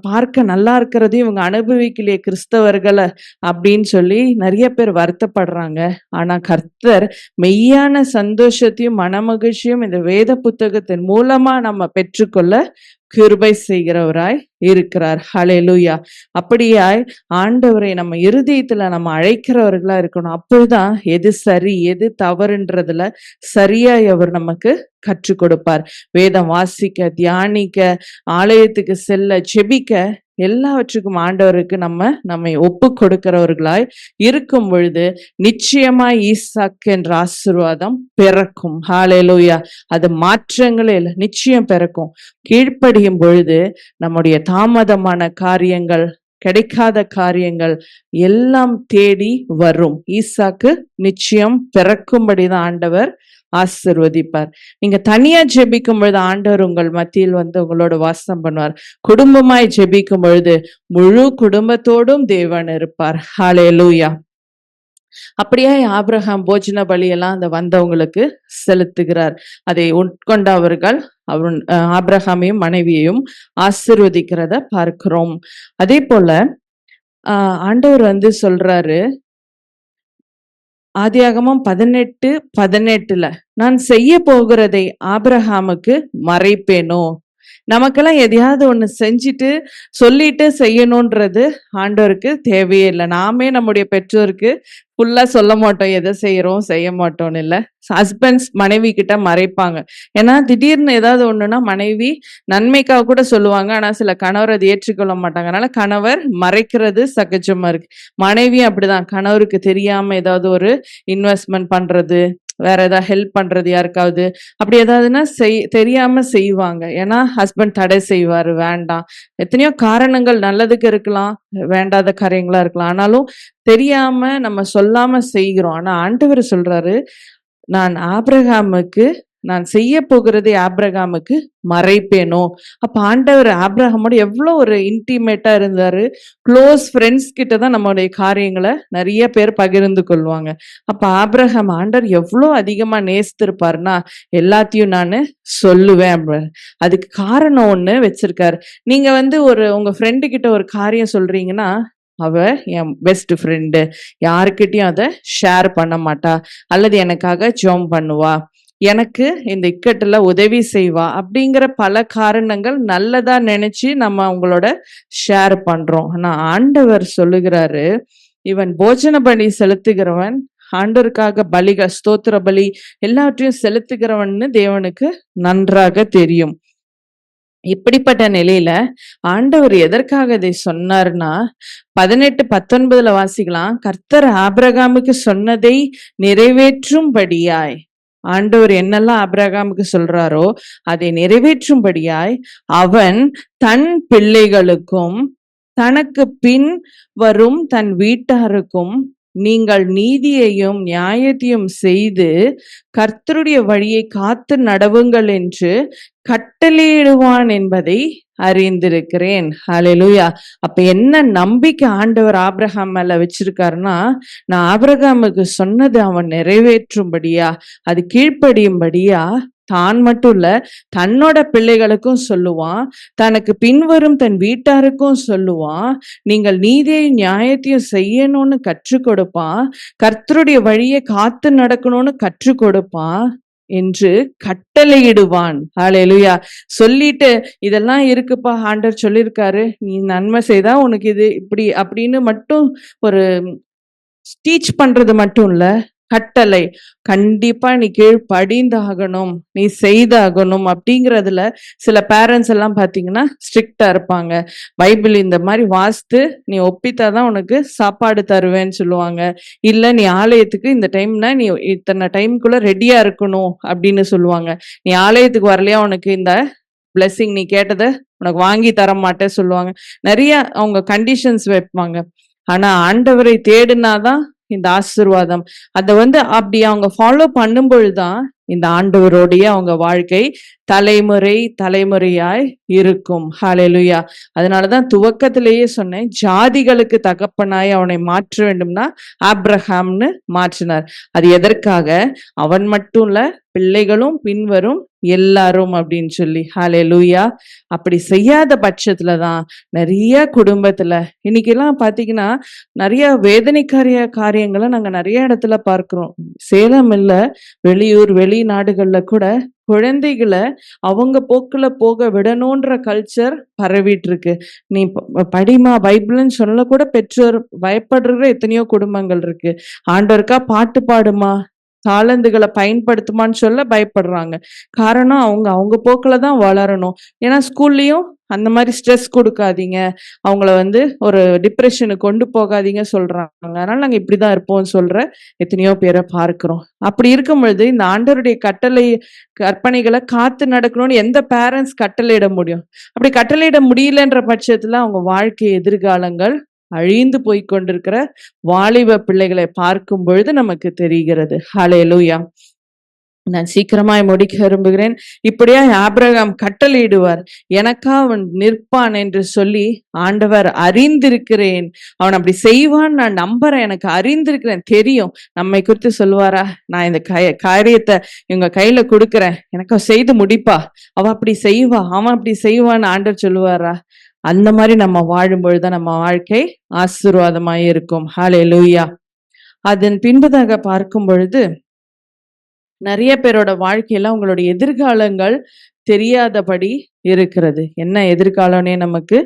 பார்க்க நல்லா இருக்கிறதையும் இவங்க அனுபவிக்கலையே கிறிஸ்தவர்களை அப்படின்னு சொல்லி நிறைய பேர் வருத்தப்படுறாங்க. ஆனா கர்த்தர் மெய்யான சந்தோஷத்தையும் மனமகிழ்ச்சியும் இந்த வேத புத்தகத்தின் மூலமா நம்ம பெற்றுக்கொள்ள கிருபை செய்கிறவராய் இருக்கிறார். ஹல்லேலூயா. அப்படியாய் ஆண்டவரை நம்ம இருதயத்துல நம்ம அழைக்கிறவர்களா இருக்கணும். அப்பொழுதுதான் எது சரி எது தவறுன்றதுல சரியாய் அவர் நமக்கு கற்றுக் கொடுப்பார். வேதம் வாசிக்க, தியானிக்க, ஆலயத்துக்கு செல்ல, ஜெபிக்க, எல்லாவற்றுக்கும் ஆண்டவருக்கு நம்மை ஒப்பு கொடுக்கிறவர்களாய் இருக்கும் பொழுது நிச்சயமாய் ஈசாக்கு என்ற ஆசீர்வாதம் பிறக்கும். ஹல்லேலூயா. அது மாற்றங்களே இல்லை, நிச்சயம் பிறக்கும். கீழ்ப்படியும் பொழுது நம்முடைய தாமதமான காரியங்கள், கிடைக்காத காரியங்கள் எல்லாம் தேடி வரும். ஈசாக்கு நிச்சயம் பிறக்கும்படிதான் ஆண்டவர் ஆசீர்வதிப்பார். நீங்க தனியா ஜெபிக்கும் பொழுது ஆண்டவர் உங்கள் மத்தியில் உங்களோட வாசம் பண்ணுவார். குடும்பமாய் ஜெபிக்கும் பொழுது முழு குடும்பத்தோடும் தேவன் இருப்பார். ஹல்லேலூயா. அப்படியே ஆபிரகாம் போஜன பலியெல்லாம் அந்த வந்தவங்களுக்கு செலுத்துகிறார். அதை உட்கொண்ட அவர்கள் ஆபிரகாமையும் மனைவியையும் ஆசீர்வதிக்கிறத பார்க்கிறோம். அதே போல ஆண்டவர் சொல்றாரு, ஆதியாகமம் 18:18 நான் செய்ய போகிறதை ஆபிரகாமுக்கு மறைப்பேனோ. நமக்கெல்லாம் எதையாவது ஒண்ணு செஞ்சுட்டு சொல்லிட்டு செய்யணும்ன்றது ஆண்டவருக்கு தேவையே இல்லை. நாமே நம்முடைய பெற்றோருக்கு ஃபுல்லா சொல்ல மாட்டோம், எதை செய்யறோம் செய்ய மாட்டோம்னு இல்லை. ஹஸ்பண்ட்ஸ் மனைவி கிட்ட மறைப்பாங்க. ஏன்னா திடீர்னு ஏதாவது ஒண்ணுன்னா மனைவி நன்மைக்காக கூட சொல்லுவாங்க, ஆனா சில கணவர் அதை ஏற்றுக்கொள்ள மாட்டாங்க. அதனால கணவர் மறைக்கிறது சகஜமா இருக்கு. மனைவியும் அப்படிதான், கணவருக்கு தெரியாம ஏதாவது ஒரு இன்வெஸ்ட்மெண்ட் பண்றது, வேற ஏதாவது ஹெல்ப் பண்றது யாருக்காவது அப்படி ஏதாவதுன்னா தெரியாம செய்வாங்க. ஏன்னா ஹஸ்பண்ட் தடை செய்வாரு, வேண்டாம். எத்தனையோ காரணங்கள் நல்லதுக்கு இருக்கலாம், வேண்டாத காரியங்களா இருக்கலாம். ஆனாலும் தெரியாம நம்ம சொல்லாம செய்கிறோம். ஆனா ஆண்டவர் சொல்றாரு, நான் செய்ய போகிறதை ஆபிரகாமுக்கு மறைப்பேனோ. அப்ப ஆண்டவர் ஆபிரகாமோட எவ்வளவு ஒரு இன்டிமேட்டா இருந்தாரு. க்ளோஸ் ஃப்ரெண்ட்ஸ் கிட்டதான் நம்மளுடைய காரியங்களை நிறைய பேர் பகிர்ந்து கொள்வாங்க. அப்ப ஆபிரகாம் ஆண்டவர் எவ்வளவு அதிகமா நேசித்திருப்பாருன்னா, எல்லாத்தையும் நான் சொல்லுவேன். அதுக்கு காரணம் ஒண்ணு வச்சிருக்காரு. நீங்க உங்க ஃப்ரெண்டு கிட்ட ஒரு காரியம் சொல்றீங்கன்னா, அவ என் பெஸ்ட் ஃப்ரெண்டு, யாருக்கிட்டையும் அதை ஷேர் பண்ண மாட்டா, அல்லது எனக்காக ஜெபம் பண்ணுவா, எனக்கு இந்த இக்கட்டுல உதவி செய்வா, அப்படிங்கிற பல காரணங்கள் நல்லதா நினைச்சு நம்ம அவங்களோட ஷேர் பண்றோம். ஆனா ஆண்டவர் சொல்லுகிறாரு, இவன் போஜன பலி செலுத்துகிறவன், ஆண்டவருக்காக பலிகள், ஸ்தோத்திர பலி எல்லாவற்றையும் செலுத்துகிறவன்னு தேவனுக்கு நன்றாக தெரியும். இப்படிப்பட்ட நிலையில ஆண்டவர் எதற்காக இதை சொன்னார்னா, 18:19 வாசிக்கலாம். கர்த்தர் ஆபிரகாமுக்கு சொன்னதை நிறைவேற்றும்படியாய், ஆண்டவர் என்னெல்லாம் ஆபிரகாமுக்கு சொல்றாரோ அதை நிறைவேற்றும்படியாய் அவன் தன் பிள்ளைகளுக்கும் தனக்கு பின் வரும் தன் வீட்டாருக்கும் நீங்கள் நீதியையும் நியாயத்தையும் செய்து கர்த்தருடைய வழியை காத்து நடவுங்கள் என்று கட்டளையிடுவான் என்பதை அறிந்திருக்கிறேன். ஹல்லேலூயா. அப்ப என்ன நம்பிக்கை ஆண்டவர் ஆபிரகாம் மேல வச்சிருக்காருன்னா, நான் ஆபிரகாமுக்கு சொன்னது அவன் நிறைவேற்றும்படியா, அது கீழ்ப்படியும்படியா தான் மட்டும் இல்ல, தன்னோட பிள்ளைகளுக்கும் சொல்லுவான், தனக்கு பின்வரும் தன் வீட்டாருக்கும் சொல்லுவான். நீங்கள் நீதியை நியாயத்தையும் செய்யணும்னு கற்றுக் கொடுப்பான், கர்த்தருடைய வழியை காத்து நடக்கணும்னு கற்றுக் கொடுப்பான் என்று கட்டளையிடுவான். ஹல்லேலூயா. சொல்லிட்டு இதெல்லாம் இருக்குப்பா, ஆண்டவர் சொல்லியிருக்காரு, நீ நன்மை செய்தா உனக்கு இது இப்படி அப்படின்னு மட்டும் ஒரு டீச் பண்றது மட்டும் இல்ல, கட்டளை கண்டிப்பா நீ கீழ்ப்படிந்தாகணும், நீ செய்தாகணும் அப்படிங்கிறதுல சில பேரண்ட்ஸ் எல்லாம் பாத்தீங்கன்னா ஸ்ட்ரிக்டா இருப்பாங்க. பைபிள் இந்த மாதிரி வாசித்து நீ ஒப்பித்தாதான் உனக்கு சாப்பாடு தருவேன்னு சொல்லுவாங்க. இல்ல நீ ஆலயத்துக்கு இந்த டைம்னா நீ இத்தனை டைம்குள்ள ரெடியா இருக்கணும் அப்படின்னு சொல்லுவாங்க. நீ ஆலயத்துக்கு வரலையா உனக்கு இந்த பிளெஸிங், நீ கேட்டதை உனக்கு வாங்கி தர மாட்டேன்னு சொல்லுவாங்க. நிறைய அவங்க கண்டிஷன்ஸ் வைப்பாங்க. ஆனா ஆண்டவரை தேடினாதான் இந்த ஆசீர்வாதம். அதை அப்படி அவங்க ஃபாலோ பண்ணும் பொழுதுதான் இந்த ஆண்டவரோடைய அவங்க வாழ்க்கை தலைமுறை தலைமுறையாய் இருக்கும். ஹல்லேலூயா. அதனாலதான் துவக்கத்திலேயே சொன்னேன், ஜாதிகளுக்கு தகப்பனாய் அவனை மாற்ற வேண்டும்னா ஆபிரகாம்னு மாற்றினார். அது எதற்காக? அவன் மட்டும் இல்ல, பிள்ளைகளும் பின்வரும் எல்லாரும் அப்படின்னு சொல்லி. ஹல்லேலூயா. அப்படி செய்யாத பட்சத்துலதான் நிறைய குடும்பத்துல இன்னைக்கு எல்லாம் பாத்தீங்கன்னா நிறைய வேதனைக்காரிய காரியங்களை நாங்க நிறைய இடத்துல பார்க்கிறோம். சேலம் இல்ல, வெளியூர் வெளிநாடுகள்ல கூட குழந்தைகளை அவங்க போக்குல போக விடணும்ன்ற கல்ச்சர் பரவிட்டு இருக்கு. நீ படிமா பைபிள்னு சொல்ல கூட பெற்றோர் பயப்படுற எத்தனையோ குடும்பங்கள் இருக்கு. ஆண்டவருக்கா பாட்டு பாடுமா, தாளந்துகளை பயன்படுத்துமான்னு சொல்ல பயப்படுறாங்க. காரணம் அவங்க போக்குலதான் வளரணும். ஏன்னா ஸ்கூல்லயும் அந்த மாதிரி ஸ்ட்ரெஸ் கொடுக்காதீங்க, அவங்கள ஒரு டிப்ரெஷனுக்கு கொண்டு போகாதீங்க சொல்றாங்க. அதனால நாங்க இப்படிதான் இருப்போம்னு சொல்ற எத்தனையோ பேரை பார்க்கிறோம். அப்படி இருக்கும் பொழுது இந்த ஆண்டவருடைய கற்பனைகளை காத்து நடக்கணும்னு எந்த பேரண்ட்ஸ் கட்டளையிட முடியும்? அப்படி கட்டளையிட முடியலன்ற பட்சத்துல அவங்க வாழ்க்கை எதிர்காலங்கள் அழிந்து போய் கொண்டிருக்கிற வாலிப பிள்ளைகளை பார்க்கும் பொழுது நமக்கு தெரிகிறது. ஹல்லேலூயா. நான் சீக்கிரமாய் முடிக்க விரும்புகிறேன். இப்படியா ஆபிரகாம் கட்டளையிடுவார், எனக்கா அவன் நிற்பான் என்று சொல்லி ஆண்டவர் அறிந்திருக்கிறேன், அவன் அப்படி செய்வான் நான் நம்புறேன், எனக்கு அறிந்திருக்கிறேன் தெரியும். நம்மை குறித்து சொல்லுவாரா, நான் இந்த காரியத்தை இவங்க கையில கொடுக்கிறேன், எனக்கு செய்து முடிப்பா, அவ அப்படி செய்வா, அவன் அப்படி செய்வான்னு ஆண்டவர் சொல்லுவாரா? அந்த மாதிரி நம்ம வாழும் பொழுதுதான் நம்ம வாழ்க்கை ஆசீர்வாதமாய் இருக்கும். ஹல்லேலூயா. அதன் பின்பதாக பார்க்கும் பொழுது நிறைய பேரோட வாழ்க்கையில உங்களுடைய எதிர்காலங்கள் தெரியாதபடி இருக்கிறது. என்ன எதிர்காலம்னே நமக்கு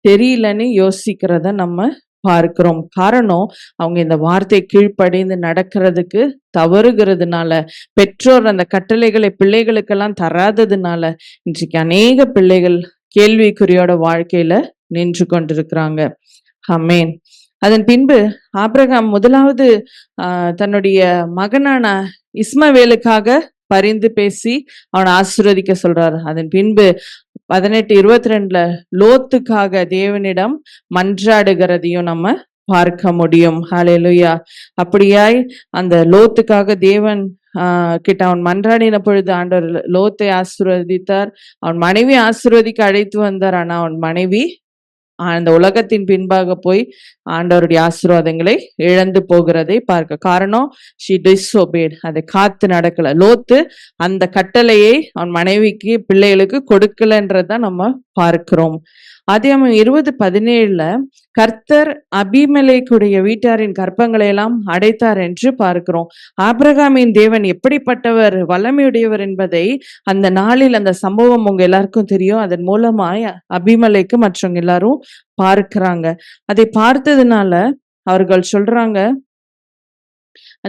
தெரியலன்னு யோசிக்கிறத நம்ம பார்க்கிறோம். காரணம், அவங்க இந்த வார்த்தை கீழ்ப்படிந்து நடக்கிறதுக்கு தவறுகிறதுனால, பெற்றோர் அந்த கட்டளைகளை பிள்ளைகளுக்கெல்லாம் தராததுனால இன்றைக்கு அநேக பிள்ளைகள் கேள்விக்குறியோட வாழ்க்கையில நின்று கொண்டிருக்கிறாங்க. ஆமென். அதன் பின்பு ஆபிரகாம் முதலாவது தன்னுடைய மகனான இஸ்மவேலுக்காக பரிந்து பேசி அவனை ஆசீர்வதிக்க சொல்றாரு. அதன் பின்பு 18:22 லோத்துக்காக தேவனிடம் மன்றாடுகிறதையும் நம்ம பார்க்க முடியும். ஹல்லேலூயா. அப்படியாய் அந்த லோத்துக்காக தேவன் கிட்ட அவன் மன்றாடின பொழுது ஆண்டவர் லோத்தை ஆசீர்வதித்தார். அவன் மனைவி ஆசீர்வதிக்க அழைத்து வந்தார். ஆனா அவன் மனைவி அந்த உலகத்தின் பின்பாக போய் ஆண்டவருடைய ஆசீர்வாதங்களை இழந்து போகிறதை பார்க்க காரணம், she disobeyed, அதை காத்து நடக்கல. லோத்து அந்த கட்டளையை அவன் மனைவிக்கு பிள்ளைகளுக்கு கொடுக்கலன்றதான் நம்ம பார்க்கிறோம். ஆதியாகமம் 20:17 கர்த்தர் அபிமெலேக்குடைய வீட்டாரின் கற்பங்களை எல்லாம் அடைத்தார் என்று பார்க்கிறோம். ஆபிரகாமின் தேவன் எப்படிப்பட்டவர், வல்லமையுடையவர் என்பதை அந்த நாளில் அந்த சம்பவம் உங்க எல்லாருக்கும் தெரியும். அதன் மூலமாய் அபிமெலேக்கு மற்றவங்க எல்லாரும் பார்க்கிறாங்க. அதை பார்த்ததுனால அவர்கள் சொல்றாங்க,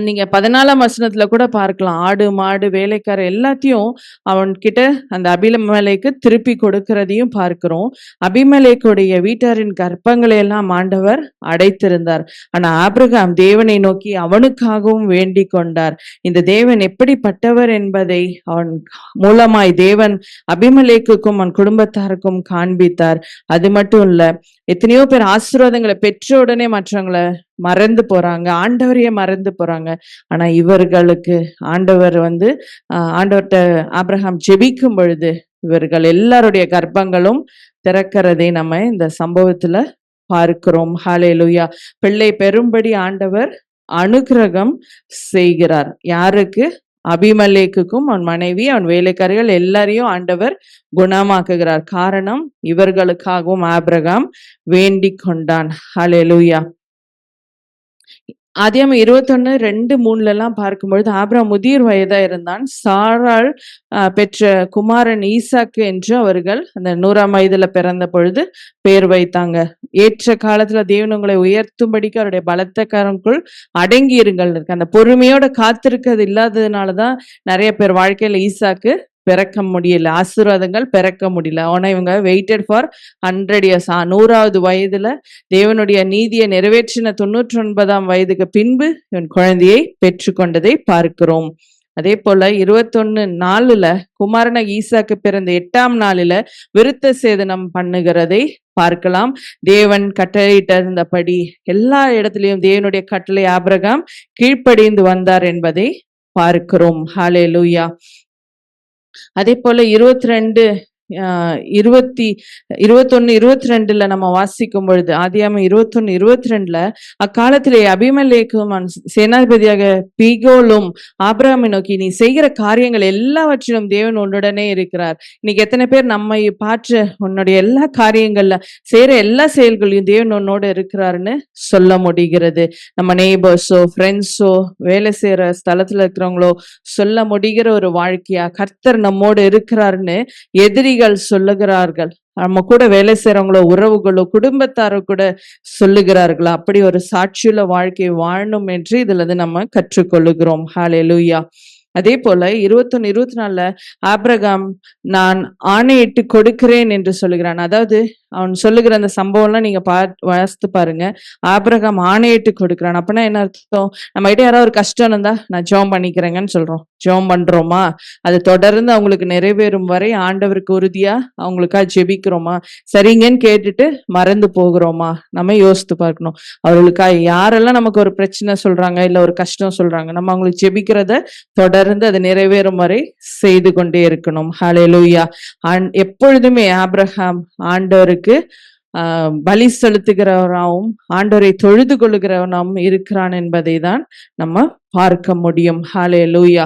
நீங்க 14ஆம் வசனத்துல கூட பார்க்கலாம், ஆடு மாடு வேலைக்கார எல்லாத்தையும் அவன் கிட்ட அந்த அபிமெலேக்கு திருப்பி கொடுக்கிறதையும் பார்க்கிறோம். அபிமெலேக்குடைய வீட்டாரின் கற்பங்களை எல்லாம் ஆண்டவர் அடைத்திருந்தார். ஆனா ஆபிரகாம் தேவனை நோக்கி அவனுக்காகவும் வேண்டிக் கொண்டார். இந்த தேவன் எப்படிப்பட்டவர் என்பதை அவன் மூலமாய் தேவன் அபிமெலேக்குக்கும் அவன் குடும்பத்தாருக்கும் காண்பித்தார். அது மட்டும் இல்ல, எத்தனையோ பேர் ஆசீர்வாதங்களை பெற்ற உடனே மற்றவங்களை மறந்து போறாங்க, ஆண்டவரையே மறந்து போறாங்க. ஆனா இவர்களுக்கு ஆண்டவர் ஆண்டவர்கிட்ட ஆபிரகாம் ஜெபிக்கும் பொழுது இவர்கள் எல்லாருடைய கர்ப்பங்களும் திறக்கிறதை நம்ம இந்த சம்பவத்துல பார்க்கிறோம். ஹல்லேலூயா. பிள்ளை பெறும்படி ஆண்டவர் அனுக்கிரகம் செய்கிறார். யாருக்கு? அபிமெலேக்குக்கும் அவன் மனைவி அவன் வேலைக்காரர்கள் எல்லாரையும் ஆண்டவர் குணமாக்குகிறார். காரணம், இவர்களுக்காகவும் ஆபிரகாம் வேண்டிக் கொண்டான். ஹல்லேலூயா. ஆதியாகமம் 21:2-3 பார்க்கும்பொழுது ஆபிரகாம் முதிர் வயதா இருந்தான். சாராள் பெற்ற குமாரன் ஈசாக்கு என்று அவர்கள் அந்த 100ஆம் வயதுல பிறந்த பொழுது பேர் வைத்தாங்க. ஏற்ற காலத்துல தேவன் உங்களை உயர்த்தும்படிக்கு அவருடைய பலத்த கரங்களுக்குள் அடங்கி இருங்கள் இருக்கு. அந்த பொறுமையோட காத்திருக்கிறது இல்லாததுனாலதான் நிறைய பேர் வாழ்க்கையில ஈசாக்கு பிறக்க முடியல, ஆசீர்வாதங்கள் பிறக்க முடியல. ஆனா இவங்க வெயிட்டட் ஃபார் 100 years. 100வது வயதுல தேவனுடைய நீதியை நிறைவேற்றின 99ஆம் வயதுக்கு பின்பு இவன் குழந்தையை பெற்று கொண்டதை பார்க்கிறோம். அதே போல 21:4 குமாரன ஈசாக்கு பிறந்த 8ஆம் நாளில விருத்த சேதனம் பண்ணுகிறதை பார்க்கலாம். தேவன் கட்டளையிட்டிருந்தபடி எல்லா இடத்திலையும் தேவனுடைய கட்டளை ஆபிரகாம் கீழ்ப்படிந்து வந்தார் என்பதை பார்க்கிறோம். ஹல்லேலூயா. அதே போல 21:22 நம்ம வாசிக்கும் பொழுது ஆதியாகமம் 21:22 அக்காலத்திலே அபிமெலேக்கும் சேனாதிபதியாக பீகோலும் ஆபிரகாமை நோக்கி, நீ செய்கிற காரியங்கள் எல்லாவற்றிலும் தேவன் உன்னுடனே இருக்கிறார். இன்னைக்கு எத்தனை பேர் நம்மை பார்த்து உன்னுடைய எல்லா காரியங்கள்ல செய்யற எல்லா செயல்களையும் தேவன் உன்னோட இருக்கிறாருன்னு சொல்ல முடிகிறது. நம்ம நெய்பர்ஸோ ஃப்ரெண்ட்ஸோ வேலை செய்யற ஸ்தலத்துல இருக்கிறவங்களோ சொல்ல முடிகிற ஒரு வாழ்க்கையா கர்த்தர் நம்மோடு இருக்கிறாருன்னு எதிரிகள் சொல்லுகிறார்கள். நம்ம கூட வேலை செய்யறவங்களோ உறவுகளோ குடும்பத்தாரோ கூட சொல்லுகிறார்களா? அப்படி ஒரு சாட்சியுள்ள வாழ்க்கையை வாழணும் என்று இதுல நம்ம கற்றுக்கொள்ளுகிறோம். ஹல்லேலூயா. அதே போல 21:24 ஆபிரகாம் நான் ஆணையிட்டு கொடுக்கிறேன் என்று சொல்லுகிறான். அதாவது அவன் சொல்லுகிற அந்த சம்பவம்லாம் நீங்க வாசித்து பாருங்க. ஆபிரகாம் ஆணையிட்டு கொடுக்கிறான். அப்படின்னா என்ன அர்த்தம்? நம்ம கிட்ட யாராவது ஒரு கஷ்டம் இருந்தா நான் ஜெபம் பண்ணிக்கிறேங்கன்னு சொல்றோம். ஜெபம் பண்றோமா? அது தொடர்ந்து அவங்களுக்கு நிறைவேறும் வரை ஆண்டவருக்கு உறுதியா அவங்களுக்காக ஜெபிக்கிறோமா? சரிங்கன்னு கேட்டுட்டு மறந்து போகிறோமா? நம்ம யோசித்து பார்க்கணும். அவர்களுக்காக யாரெல்லாம் நமக்கு ஒரு பிரச்சனை சொல்றாங்க, இல்ல ஒரு கஷ்டம் சொல்றாங்க, நம்ம அவங்களுக்கு ஜெபிக்கிறத தொடர்ந்து அது நிறைவேறும் வரை செய்து கொண்டே இருக்கணும். ஹalleluya. எப்பொழுதுமே ஆபிரகாம் ஆண்டவருக்கு பலி செலுத்துகிறவராகவும் ஆண்டவரை தொழுது கொள்ளுகிறவனாகவும் இருக்கிறான் என்பதை தான் நம்ம பார்க்க முடியும். ஹalleluya.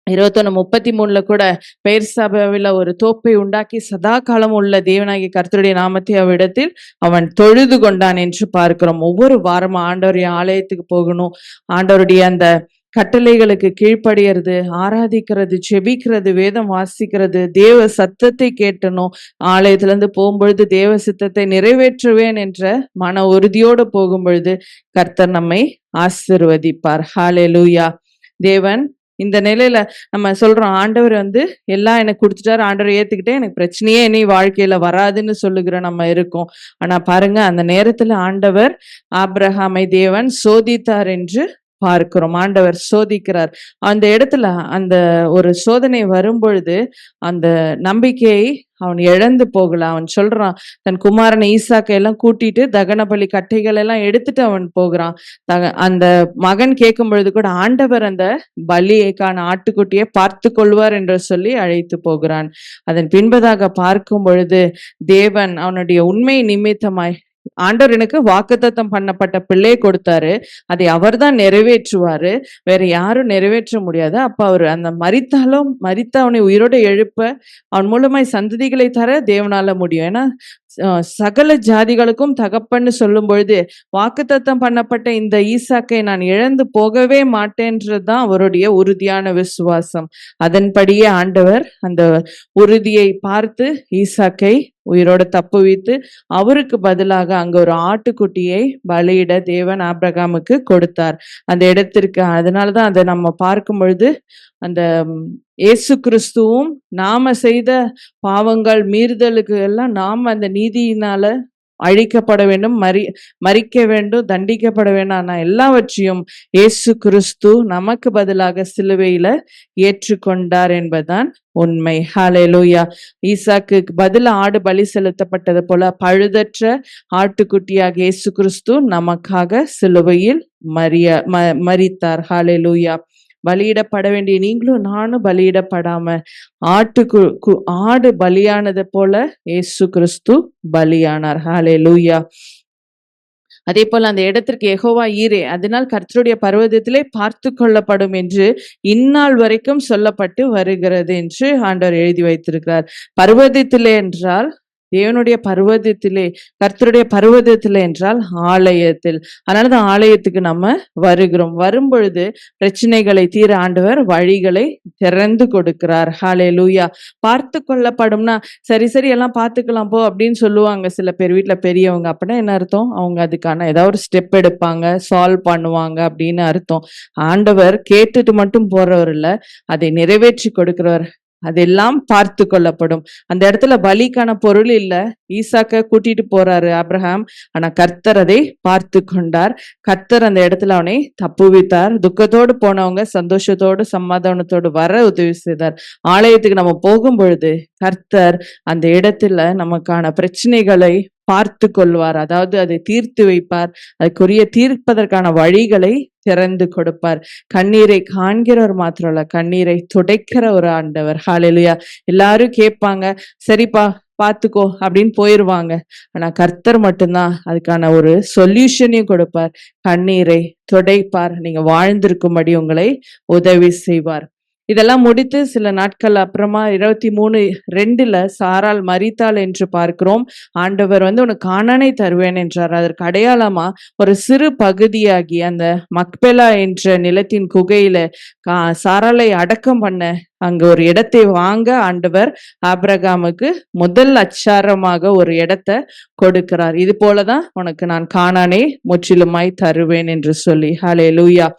21:33 கூட பெயர் சபாவில ஒரு தோப்பை உண்டாக்கி சதா காலம் உள்ள தேவனாகிய கர்த்தருடைய நாமத்தை அவ்விடத்தில் அவன் தொழுது கொண்டான் என்று பார்க்கிறோம். ஒவ்வொரு வாரமும் ஆண்டவருடைய ஆலயத்துக்கு போகணும், ஆண்டவருடைய அந்த கட்டளைகளுக்கு கீழ்ப்படியறது, ஆராதிக்கிறது, ஜெபிக்கிறது, வேதம் வாசிக்கிறது, தேவ சத்தத்தை கேட்டணும். ஆலயத்துல இருந்து போகும்பொழுது தேவ சித்தத்தை நிறைவேற்றுவேன் என்ற மன உறுதியோடு போகும் பொழுது கர்த்தர் நம்மை ஆசீர்வதிப்பார். ஹalleluya. தேவன் இந்த நிலையில நம்ம சொல்றோம், ஆண்டவர் எல்லாம் எனக்கு கொடுத்துட்டாரு, ஆண்டவர் ஏத்துக்கிட்டே எனக்கு பிரச்சனையே இனி வாழ்க்கையில வராதுன்னு சொல்லுகிற நம்ம இருக்கோம். ஆனா பாருங்க, அந்த நேரத்துல ஆண்டவர் ஆபிரகாமை தேவன் சோதித்தார் என்று பார்க்கிறோம். ஆண்டவர் சோதிக்கிறார். அந்த இடத்துல அந்த ஒரு சோதனை வரும்பொழுது அந்த நம்பிக்கையை அவன் இழந்து போகல. அவன் சொல்றான், தன் குமாரனை ஈசாக்கை எல்லாம் கூட்டிட்டு தகன பலி கட்டைகள் எல்லாம் எடுத்துட்டு அவன் போகிறான். அந்த மகன் கேட்கும் பொழுது கூட ஆண்டவர் அந்த பலியைக்கான ஆட்டுக்குட்டியை பார்த்து கொள்வார் என்று சொல்லி அழைத்து போகிறான். அதன் பின்பதாக பார்க்கும் பொழுது தேவன் அவனுடைய உண்மை நிமித்தமாய், ஆண்டவர் எனக்கு வாக்குத்தத்தம் பண்ணப்பட்ட பிள்ளையை கொடுத்தாரு, அதை அவர் தான் நிறைவேற்றுவாரு, வேற யாரும் நிறைவேற்ற முடியாது. அப்ப அவர் அந்த மரித்த அவனை உயிரோடு எழுப்ப அவன் மூலமாய் சந்ததிகளை தர தேவனால முடியும். ஏன்னா சகல ஜாதிகளுக்கும் தகப்பன்னு சொல்லும் பொழுது வாக்குத்தத்தம் பண்ணப்பட்ட இந்த ஈசாக்கை நான் இழந்து போகவே மாட்டேன்றதுதான் அவருடைய உறுதியான விசுவாசம். அதன்படியே ஆண்டவர் அந்த உறுதியை பார்த்து ஈசாக்கை உயிரோட தப்புவித்து அவருக்கு பதிலாக அங்க ஒரு ஆட்டுக்குட்டியை பலியிட தேவன் ஆபிரகாமுக்கு கொடுத்தார் அந்த இடத்திற்கு. அதனாலதான் அதை நம்ம பார்க்கும் பொழுது அந்த இயேசு கிறிஸ்துவும் நாம செய்த பாவங்கள் மீறுதலுக்கு எல்லாம் நாம அந்த நீதியினால அழிக்கப்பட வேண்டும், மரிக்க வேண்டும், தண்டிக்கப்பட வேண்டும். ஆனா எல்லாவற்றையும் இயேசு கிறிஸ்து நமக்கு பதிலாக சிலுவையில ஏற்றுக்கொண்டார் என்பதுதான் உண்மை. ஹalleluya. ஈசாக்கு பதில் ஆடு பலி செலுத்தப்பட்டது போல பழுதற்ற ஆட்டுக்குட்டியாக இயேசு கிறிஸ்து நமக்காக சிலுவையில் மரித்தார். ஹalleluya. பலியிடப்பட வேண்டிய நீங்களும் நானும் பலியிடப்படாம ஆடு பலியானது போல இயேசு கிறிஸ்து பலியானார். ஹalleluya. அதே போல அந்த இடத்திற்கு யெகோவா ஈரே, அதனால் கர்த்தருடைய பர்வதத்திலே பார்த்து கொள்ளப்படும் என்று இந்நாள் வரைக்கும் சொல்லப்பட்டு வருகிறது என்று ஆண்டவர் எழுதி வைத்திருக்கிறார். பர்வதத்திலே என்றால் தேவனுடைய பர்வதத்திலே, கர்த்தருடைய பர்வதத்திலே என்றால் ஆலயத்தில். அதனாலதான் ஆலயத்துக்கு நம்ம வருகிறோம். வரும் பொழுது பிரச்சனைகளை தீர ஆண்டவர் வழிகளை திறந்து கொடுக்கிறார். ஹalleluya. பார்த்து கொள்ளப்படும்னா சரி எல்லாம் பார்த்துக்கலாம் போ அப்படின்னு சொல்லுவாங்க சில பேர் வீட்டுல பெரியவங்க. அப்படின்னா என்ன அர்த்தம்? அவங்க அதுக்கான ஏதாவது ஒரு ஸ்டெப் எடுப்பாங்க, சால்வ் பண்ணுவாங்க அப்படின்னு அர்த்தம். ஆண்டவர் கேட்டுட்டு மட்டும் போறவர் இல்ல, அதை நிறைவேற்றி கொடுக்கிறவர். அதெல்லாம் பார்த்து கொள்ளப்படும். அந்த இடத்துல பலிக்கான பொருள் இல்ல, ஈசாக்க கூட்டிட்டு போறாரு ஆபிரகாம், ஆனா கர்த்தர் அதை பார்த்து கொண்டார். கர்த்தர் அந்த இடத்துல அவனை தப்புவித்தார். துக்கத்தோடு போனவங்க சந்தோஷத்தோடு சமாதானத்தோடு வர உதவி செய்தார். ஆலயத்துக்கு நம்ம போகும் பொழுது கர்த்தர் அந்த இடத்துல நமக்கான பிரச்சனைகளை பார்த்து கொள்வார். அதாவது அதை தீர்த்து வைப்பார். அதுக்குரிய தீர்ப்பதற்கான வழிகளை திறந்து கொடுப்பார். கண்ணீரை காண்கிறவர் மாத்திரம் இல்ல, கண்ணீரை துடைக்கிற ஒரு ஆண்டவர். ஹalleluya. எல்லாரும் கேட்பாங்க, சரிப்பா பாத்துக்கோ அப்படின்னு போயிருவாங்க. ஆனா கர்த்தர் மட்டும்தான் அதுக்கான ஒரு சொல்யூஷனையும் கொடுப்பார். கண்ணீரை துடைப்பார். நீங்க வாழ்ந்திருக்கும்படி உங்களை உதவி செய்வார். இதெல்லாம் முடித்து சில நாட்கள் அப்புறமா 23:2 சாராள் மரித்தாள் என்று பார்க்கிறோம். ஆண்டவர் உனக்கு கானானை தருவேன் என்றார். அதற்கு அடையாளமா ஒரு சிறு பகுதியாகி அந்த மக்பெலா என்ற நிலத்தின் குகையில சாராளை அடக்கம் பண்ண அங்க ஒரு இடத்தை வாங்க ஆண்டவர் ஆபிரகாமுக்கு முதல் அச்சாரமாக ஒரு இடத்தை கொடுக்கிறார். இது போலதான் உனக்கு நான் கானானை முற்றிலுமாய் தருவேன் என்று சொல்லி. ஹalleluya.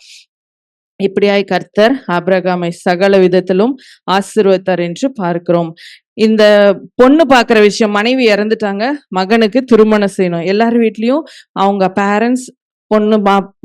இப்படியாய் கர்த்தர் ஆபிரகாமை சகல விதத்திலும் ஆசீர்வதித்தார் என்று பார்க்கிறோம். இந்த பொண்ணு பாக்குற விஷயம், மனைவி இறந்துட்டாங்க, மகனுக்கு திருமணம் செய்யணும். எல்லார் வீட்லயும் அவங்க பேரண்ட்ஸ் பொண்ணு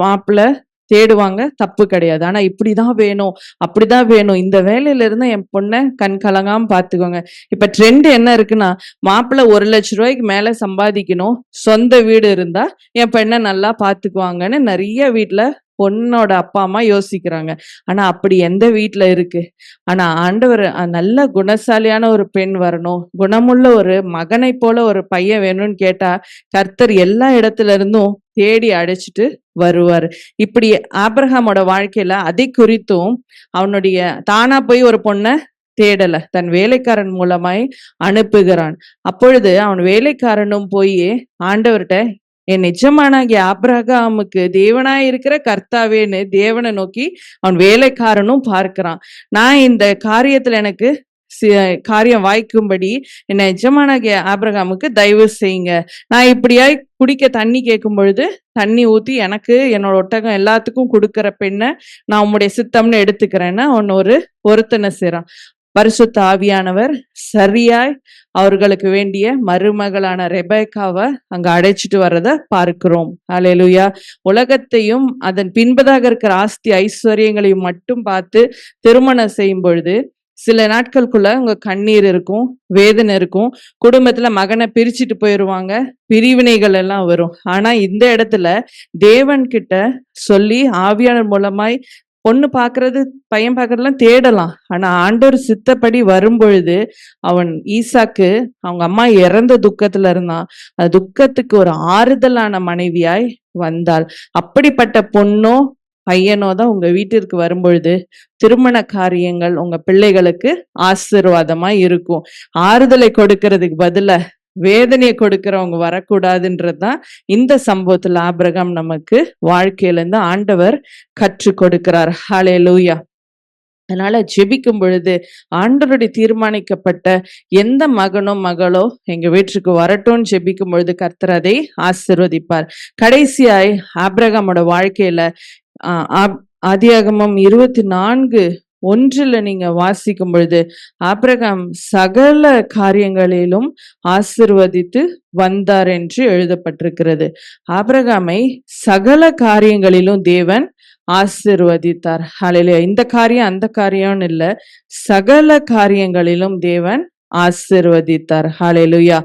மாப்பிள்ள தேடுவாங்க, தப்பு கிடையாது. ஆனா இப்படிதான் வேணும், அப்படிதான் வேணும், இந்த வேலையில இருந்து என் பொண்ண கண் கலங்காம பார்த்துக்கோங்க. இப்ப ட்ரெண்ட் என்ன இருக்குன்னா, மாப்பிள்ளை ₹1,00,000 மேல சம்பாதிக்கணும், சொந்த வீடு இருந்தா என் பெண்ண நல்லா பார்த்துக்குவாங்கன்னு நெறைய வீட்ல பொண்ணோட அப்பா, அம்மா யோசிக்கிறாங்க. ஆனா அப்படி எந்த வீட்ல இருக்கு? ஆனா ஆண்டவர் நல்ல குணசாலியான ஒரு பெண் வரணும், குணமுள்ள ஒரு மகனைப் போல ஒரு பையன் வேணும்னு கேட்டா, கர்த்தர் எல்லா இடத்துல இருந்தும் தேடி அழைச்சிட்டு வருவாரு. இப்படி ஆபிரகாமோட வாழ்க்கையில அதை குறித்தும் அவனுடைய தானா போய் ஒரு பொண்ண தேடல. தன் வேலைக்காரன் மூலமாய் அனுப்புகிறான். அப்பொழுது அவன் வேலைக்காரனும் போய் ஆண்டவர்ட்ட, என் எஜமானாகிய ஆபிரகாமுக்கு தேவனாய் இருக்கிற கர்த்தாவேன்னு தேவனை நோக்கி அவன் வேலைக்காரனும் பார்க்கிறான். நான் இந்த காரியத்துல எனக்கு காரியம் வாய்க்கும்படி என் எஜமானாகிய ஆபிரகாமுக்கு தயவு செய்யுங்க. நான் இப்படியாய் குடிக்க தண்ணி கேட்கும் பொழுது தண்ணி ஊத்தி எனக்கு என்னோட ஒட்டகம் எல்லாத்துக்கும் கொடுக்கிற பெண்ணை நான் உம்முடைய சித்தம்னு எடுத்துக்கிறேன்னு அவன் ஒரு பொருத்தனை செய்றான். பரிசுத்த ஆவியானவர் சரியாய் அவர்களுக்கு வேண்டிய மருமகளான ரெபேக்காவை அங்க அழைச்சிட்டு வர்றத பார்க்கிறோம். அல்லேலூயா. உலகத்தையும் அதன் பின்பதாக இருக்கிற ஆஸ்தி ஐஸ்வர்யங்களையும் மட்டும் பார்த்து திருமணம் செய்யும் பொழுது சில நாட்களுக்குள்ள உங்க கண்ணீர் இருக்கும், வேதனை இருக்கும், குடும்பத்துல மகனை பிரிச்சுட்டு போயிருவாங்க, பிரிவினைகள் எல்லாம் வரும். ஆனா இந்த இடத்துல தேவன் கிட்ட சொல்லி ஆவியானவர் மூலமாய் பொண்ணு பாக்குறது பையன் பாக்குறதுலாம் தேடலாம். ஆனா ஆண்டவர் சித்தப்படி வரும்பொழுது அவன் ஈசாக்கு அவங்க அம்மா இறந்த துக்கத்துல இருந்தான். அந்த துக்கத்துக்கு ஒரு ஆறுதலான மனைவியாய் வந்தாள். அப்படிப்பட்ட பொண்ணோ பையனோ தான் உங்க வீட்டிற்கு வரும்பொழுது திருமண காரியங்கள் உங்க பிள்ளைகளுக்கு ஆசீர்வாதமா இருக்கும். ஆறுதலை கொடுக்கறதுக்கு பதிலா வேதனையை கொடுக்கிறவங்க வரக்கூடாதுன்றதுதான் இந்த சம்பவத்துல ஆபிரகாம் நமக்கு வாழ்க்கையில இருந்து ஆண்டவர் கற்றுக் கொடுக்கிறார். ஹல்லேலூயா. அதனால ஜெபிக்கும் பொழுது ஆண்டவருடைய தீர்மானிக்கப்பட்ட எந்த மகனோ மகளோ எங்க வீட்டுக்கு வரட்டும்னு ஜெபிக்கும் பொழுது கர்த்தர் அதை ஆசீர்வதிப்பார். கடைசியாய் ஆபிரகாமோட வாழ்க்கையில ஆதியாகமம் 24:1 நீங்க வாசிக்கும் பொழுது ஆபிரகாம் சகல காரியங்களிலும் ஆசீர்வதித்து வந்தார் என்று எழுதப்பட்டிருக்கிறது. ஆபிரகாமை சகல காரியங்களிலும் தேவன் ஆசீர்வதித்தார். ஹல்லேலூயா. இந்த காரியம் அந்த காரியம்னு இல்ல, சகல காரியங்களிலும் தேவன் ஆசீர்வதித்தார். ஹல்லேலூயா.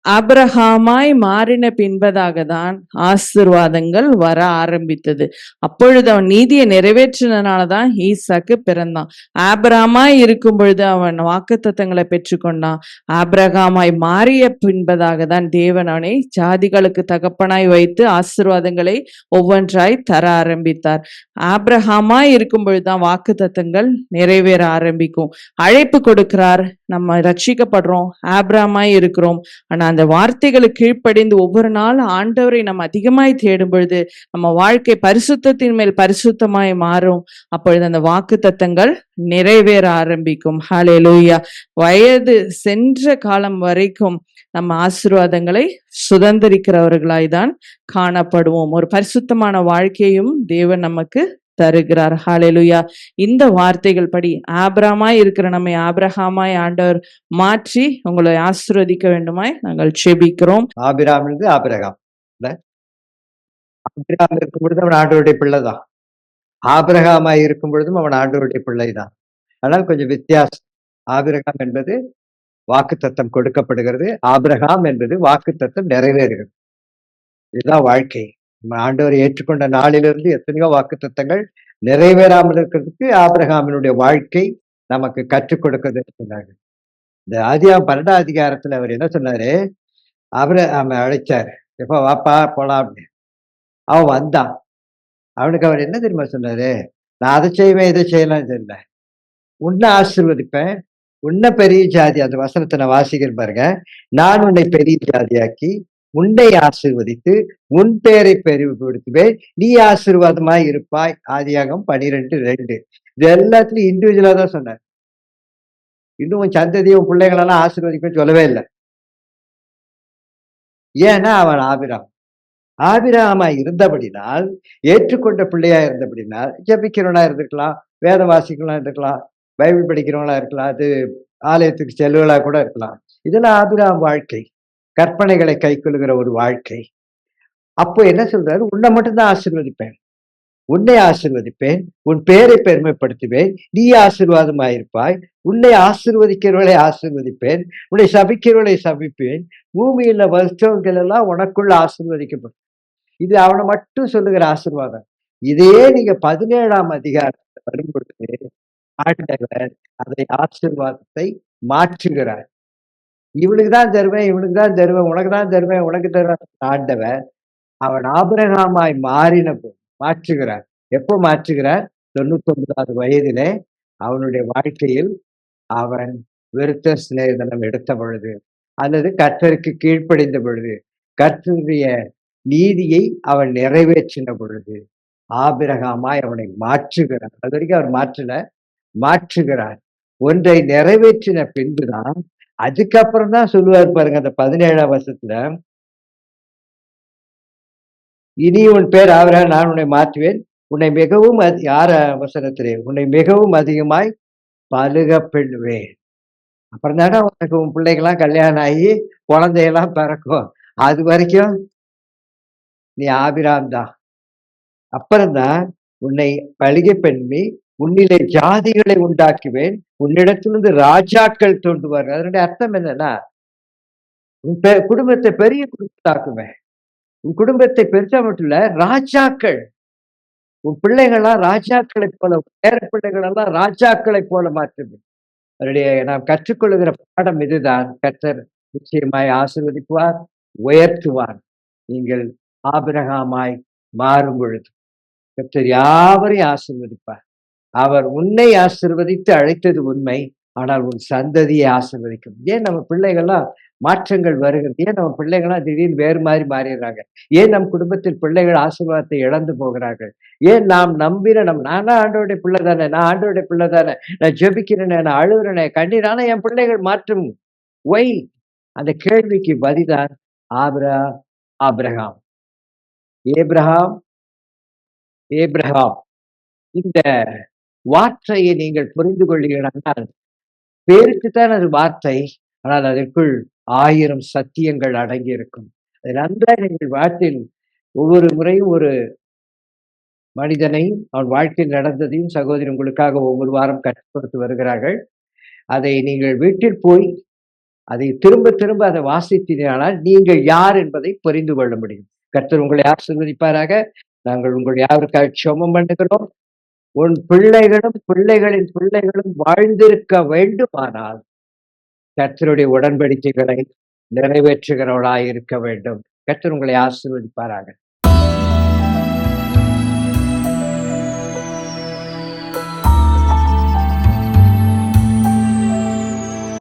ஆபிரகாமாய் மாறின பின்பதாக தான் ஆசீர்வாதங்கள் வர ஆரம்பித்தது. அப்பொழுது அவன் நீதியை நிறைவேற்றினாலதான் ஈசாக்கு பிறந்தான். ஆபிரகாமாய் இருக்கும் பொழுது அவன் வாக்குத்தத்தங்களை பெற்றுக்கொண்டான். ஆபிரகாமாய் மாறிய பின்பதாக தான் தேவன் அவனை ஜாதிகளுக்கு தகப்பனாய் வைத்து ஆசீர்வாதங்களை ஒவ்வொன்றாய் தர ஆரம்பித்தார். ஆபிரகாமாய் இருக்கும் பொழுதுதான் வாக்குத்தத்தங்கள் நிறைவேற ஆரம்பிக்கும். அழைப்பு கொடுக்கிறார், நம்ம ரட்சிக்கப்படுறோம், ஆபிரகாமாய் இருக்கிறோம். ஆனா அந்த வார்த்தைகளுக்கு கீழ்ப்படிந்து ஒவ்வொரு நாள் ஆண்டவரை நம்ம அதிகமாய் தேடும் பொழுது நம்ம வாழ்க்கை பரிசுத்தத்தின் மேல் பரிசுத்தமாய் மாறும். அப்பொழுது அந்த வாக்குத்தத்தங்கள் நிறைவேற ஆரம்பிக்கும். ஹல்லேலூயா. வயது சென்ற காலம் வரைக்கும் நம்ம ஆசீர்வாதங்களை சுதந்திரிக்கிறவர்களாய் தான் காணப்படுவோம். ஒரு பரிசுத்தமான வாழ்க்கையும் தேவன் நமக்கு தருகிறார். ஹல்லேலூயா. இந்த வார்த்தைகள் படி ஆபிரகாமாய் இருக்கிற நம்மை ஆபிரகாமாய் ஆண்டவர் மாற்றி உங்களை ஆசீர்வதிக்க வேண்டுமாய் நாங்கள் ஜெபிக்கிறோம். ஆபிராம் ஆபிரகாம் ஆபிரகாம் இருக்கும் பொழுது அவன் ஆண்டவருடைய பிள்ளைதான். ஆபிரகாமாய் இருக்கும் பொழுதும் அவன் ஆண்டவருடைய பிள்ளைதான். ஆனால் கொஞ்சம் வித்தியாசம். ஆபிரகாம் என்பது வாக்குத்தத்தம் கொடுக்கப்படுகிறது, ஆபிரகாம் என்பது வாக்குத்தத்தம் நிறைவேறுகிறது. இதுதான் வாழ்க்கை. நம்ம ஆண்டவரை ஏற்றுக்கொண்ட நாளிலிருந்து எத்தனையோ வாக்குத்தத்தங்கள் நிறைவேறாமல் இருக்கிறதுக்கு ஆபிரகாமினுடைய வாழ்க்கை நமக்கு கற்றுக் கொடுக்கிறது சொன்னாங்க. இந்த ஆதியாகமம் 12ஆம் அதிகாரத்துல அவர் என்ன சொன்னாரு, அவன் அழைச்சாரு, எப்ப வாப்பா போலாம் அப்படின்னு. அவன் வந்தான். அவனுக்கு அவர் என்ன தெரியுமா சொன்னாரு, நான் அதை செய்வேன் இதை செய்யலாம் தெரியல, உன்னை ஆசீர்வதிப்பேன், உன்னை பெரிய ஜாதி, அந்த வசனத்தை நான் வாசிக்கிறேன் பாருங்க, நான் உன்னை பெரிய ஜாதியாக்கி உன்னை ஆசீர்வதித்து உன் பேரை பெருமைப்படுத்துவேன், நீ ஆசீர்வாதமாய் இருப்பாய். ஆதியாகமம் 12:2. இது எல்லாத்துலயும் இண்டிவிஜுவலா தான் சொன்னார். இன்னும் உன் சந்ததியும் பிள்ளைகளெல்லாம் ஆசீர்வதிப்பேன்னு சொல்லவே இல்லை. ஏன்னா அவன் ஆபிரகாமா இருந்தபடினால், ஏற்றுக்கொண்ட பிள்ளையா இருந்தபடினால், ஜெபிக்கிறவனா இருந்திருக்கலாம், வேத வாசிக்கலாம் இருக்கலாம், பைபிள் படிக்கிறவங்களா இருக்கலாம், அது ஆலயத்துக்கு செல்வலா கூட இருக்கலாம். இதெல்லாம் ஆபிரகாம் வாழ்க்கை, கற்பனைகளை கைக்கொள்ளுகிற ஒரு வாழ்க்கை. அப்போ என்ன சொல்றாரு? உன்னை மட்டும்தான் ஆசீர்வதிப்பேன். உன்னை ஆசீர்வதிப்பேன். உன் பேரை பெருமைப்படுத்துவேன். நீ ஆசீர்வாதமாயிருப்பாய். உன்னை ஆசீர்வதிக்கிறவர்களை ஆசீர்வதிப்பேன். உன்னை சபிக்கிறவர்களை சபிப்பேன். பூமியில வசித்தவர்கள் எல்லாம் உனக்குள்ள ஆசீர்வதிக்கப்படும். இது அவனை மட்டும் சொல்லுகிற ஆசீர்வாதம். இதே நீங்க 17ஆம் அதிகாரத்துல வரும்பொழுது ஆண்டவர் அதை ஆசீர்வாதத்தை மாற்றுகிறார். இவனுக்கு தான் தருவேன், இவனுக்கு தான் தருவேன், உனக்கு தான் தருவேன், உனக்கு தருவேன். ஆண்டவர் அவன் ஆபிரகாமாய் மாறின போது மாற்றுகிறார். எப்போ மாற்றுகிறார்? 99வது வயதிலே அவனுடைய வாழ்க்கையில் அவன் விருத்த சிநேகிதனம் எடுத்த பொழுது, அல்லது கர்த்தருக்கு கீழ்ப்படிந்த பொழுது, கர்த்தருடைய நீதியை அவன் நிறைவேற்றின பொழுது, ஆபிரகாமாய் அவனை மாற்றுகிறார். அது வரைக்கும் அவர் மாற்றுகிறார். ஒன்றை நிறைவேற்றின பின்புதான் அதுக்கப்புறம் தான் சொல்லுவார் பாருங்க, அந்த 17ஆம் வசனத்துல, இனி உன் பேர் ஆபிரகாம், நான் உன்னை மாற்றுவேன். உன்னை மிகவும் யார வசனத்திலே உன்னை மிகவும் அதிகமாய் பலுக பண்ணுவேன். அப்புறம் தானே உனக்கு உன் பிள்ளைகள்லாம் கல்யாணம் ஆகி குழந்தையெல்லாம் பிறக்கும். அது வரைக்கும் நீ ஆபிராம் தான். அப்புறம்தான் உன்னை பலிகை பண்ணி உன்னிலே ஜாதிகளை உண்டாக்குவேன். உன்னிடத்திலிருந்து ராஜாக்கள் தோன்றுவார்கள். அதனுடைய அர்த்தம் என்னன்னா, உன் குடும்பத்தை பெரிய குடும்பத்தாக்குவேன். உன் குடும்பத்தை பெருசா மட்டும் இல்ல, ராஜாக்கள், உன் பிள்ளைகள்லாம் ராஜாக்களைப் போல, பேர பிள்ளைகள் எல்லாம் ராஜாக்களைப் போல மாற்றுவேன். அதனுடைய நாம் கற்றுக்கொள்ளுகிற பாடம் இதுதான். கர்த்தர் நிச்சயமாய் ஆசீர்வதிப்பார், உயர்த்துவார். நீங்கள் ஆபிரகாமாய் மாறும் பொழுது கர்த்தர் யாவரையும் ஆசீர்வதிப்பார். அவர் உன்னை ஆசீர்வதித்து அழைத்தது உண்மை. ஆனால் உன் சந்ததியை ஆசீர்வதிக்கும். ஏன் நம்ம பிள்ளைகள்லாம் மாற்றங்கள் வருகிறது? ஏன் நம்ம பிள்ளைகள்லாம் திடீர்னு வேறு மாதிரி மாறிடுறாங்க? ஏன் நம் குடும்பத்தில் பிள்ளைகள் ஆசீர்வாதத்தை இழந்து போகிறார்கள்? ஏன் நாம் நம்பின நானா ஆண்டவருடைய பிள்ளை தானே, நான் ஆண்டவருடைய பிள்ளை தானே, நான் ஜெபிக்கிறேனே, நான் அழுகுறேனே, கண்ணீர், ஆனா என் பிள்ளைகள் மாற்றும் ஒய்? அந்த கேள்விக்கு பதிதான் ஆபிரகாம், ஏப்ரஹாம், ஏப்ரஹாம். இந்த வார்த்தையை நீங்கள் புரிந்து கொள்கிறீர்கள். பேருக்குத்தான் அது வார்த்தை, ஆனால் அதற்குள் 1000 சத்தியங்கள் அடங்கி இருக்கும். அதை நன்றாக நீங்கள் வாழ்க்கையில் ஒவ்வொரு முறையும் ஒரு மனிதனையும் அவன் வாழ்க்கையில் நடந்ததையும் சகோதரி உங்களுக்காக ஒவ்வொரு வாரம் கற்றுக் கொடுத்து வருகிறார்கள். அதை நீங்கள் வீட்டில் போய் அதை திரும்ப திரும்ப அதை வாசித்தீர்களால் நீங்கள் யார் என்பதை புரிந்து கொள்ள முடியும். கர்த்தர் உங்களை ஆசீர்வதிப்பாராக. நாங்கள் உங்கள் யாருக்காக ஜெபம் பண்ணுகிறோம். உன் பிள்ளைகளும் பிள்ளைகளின் பிள்ளைகளும் வாழ்ந்திருக்க வேண்டுமானால் கர்த்தருடைய உடன்படிக்கைகளை நிறைவேற்றுகிறவர்களாய் இருக்க வேண்டும். கர்த்தர் உங்களை ஆசீர்வதிப்பாராக.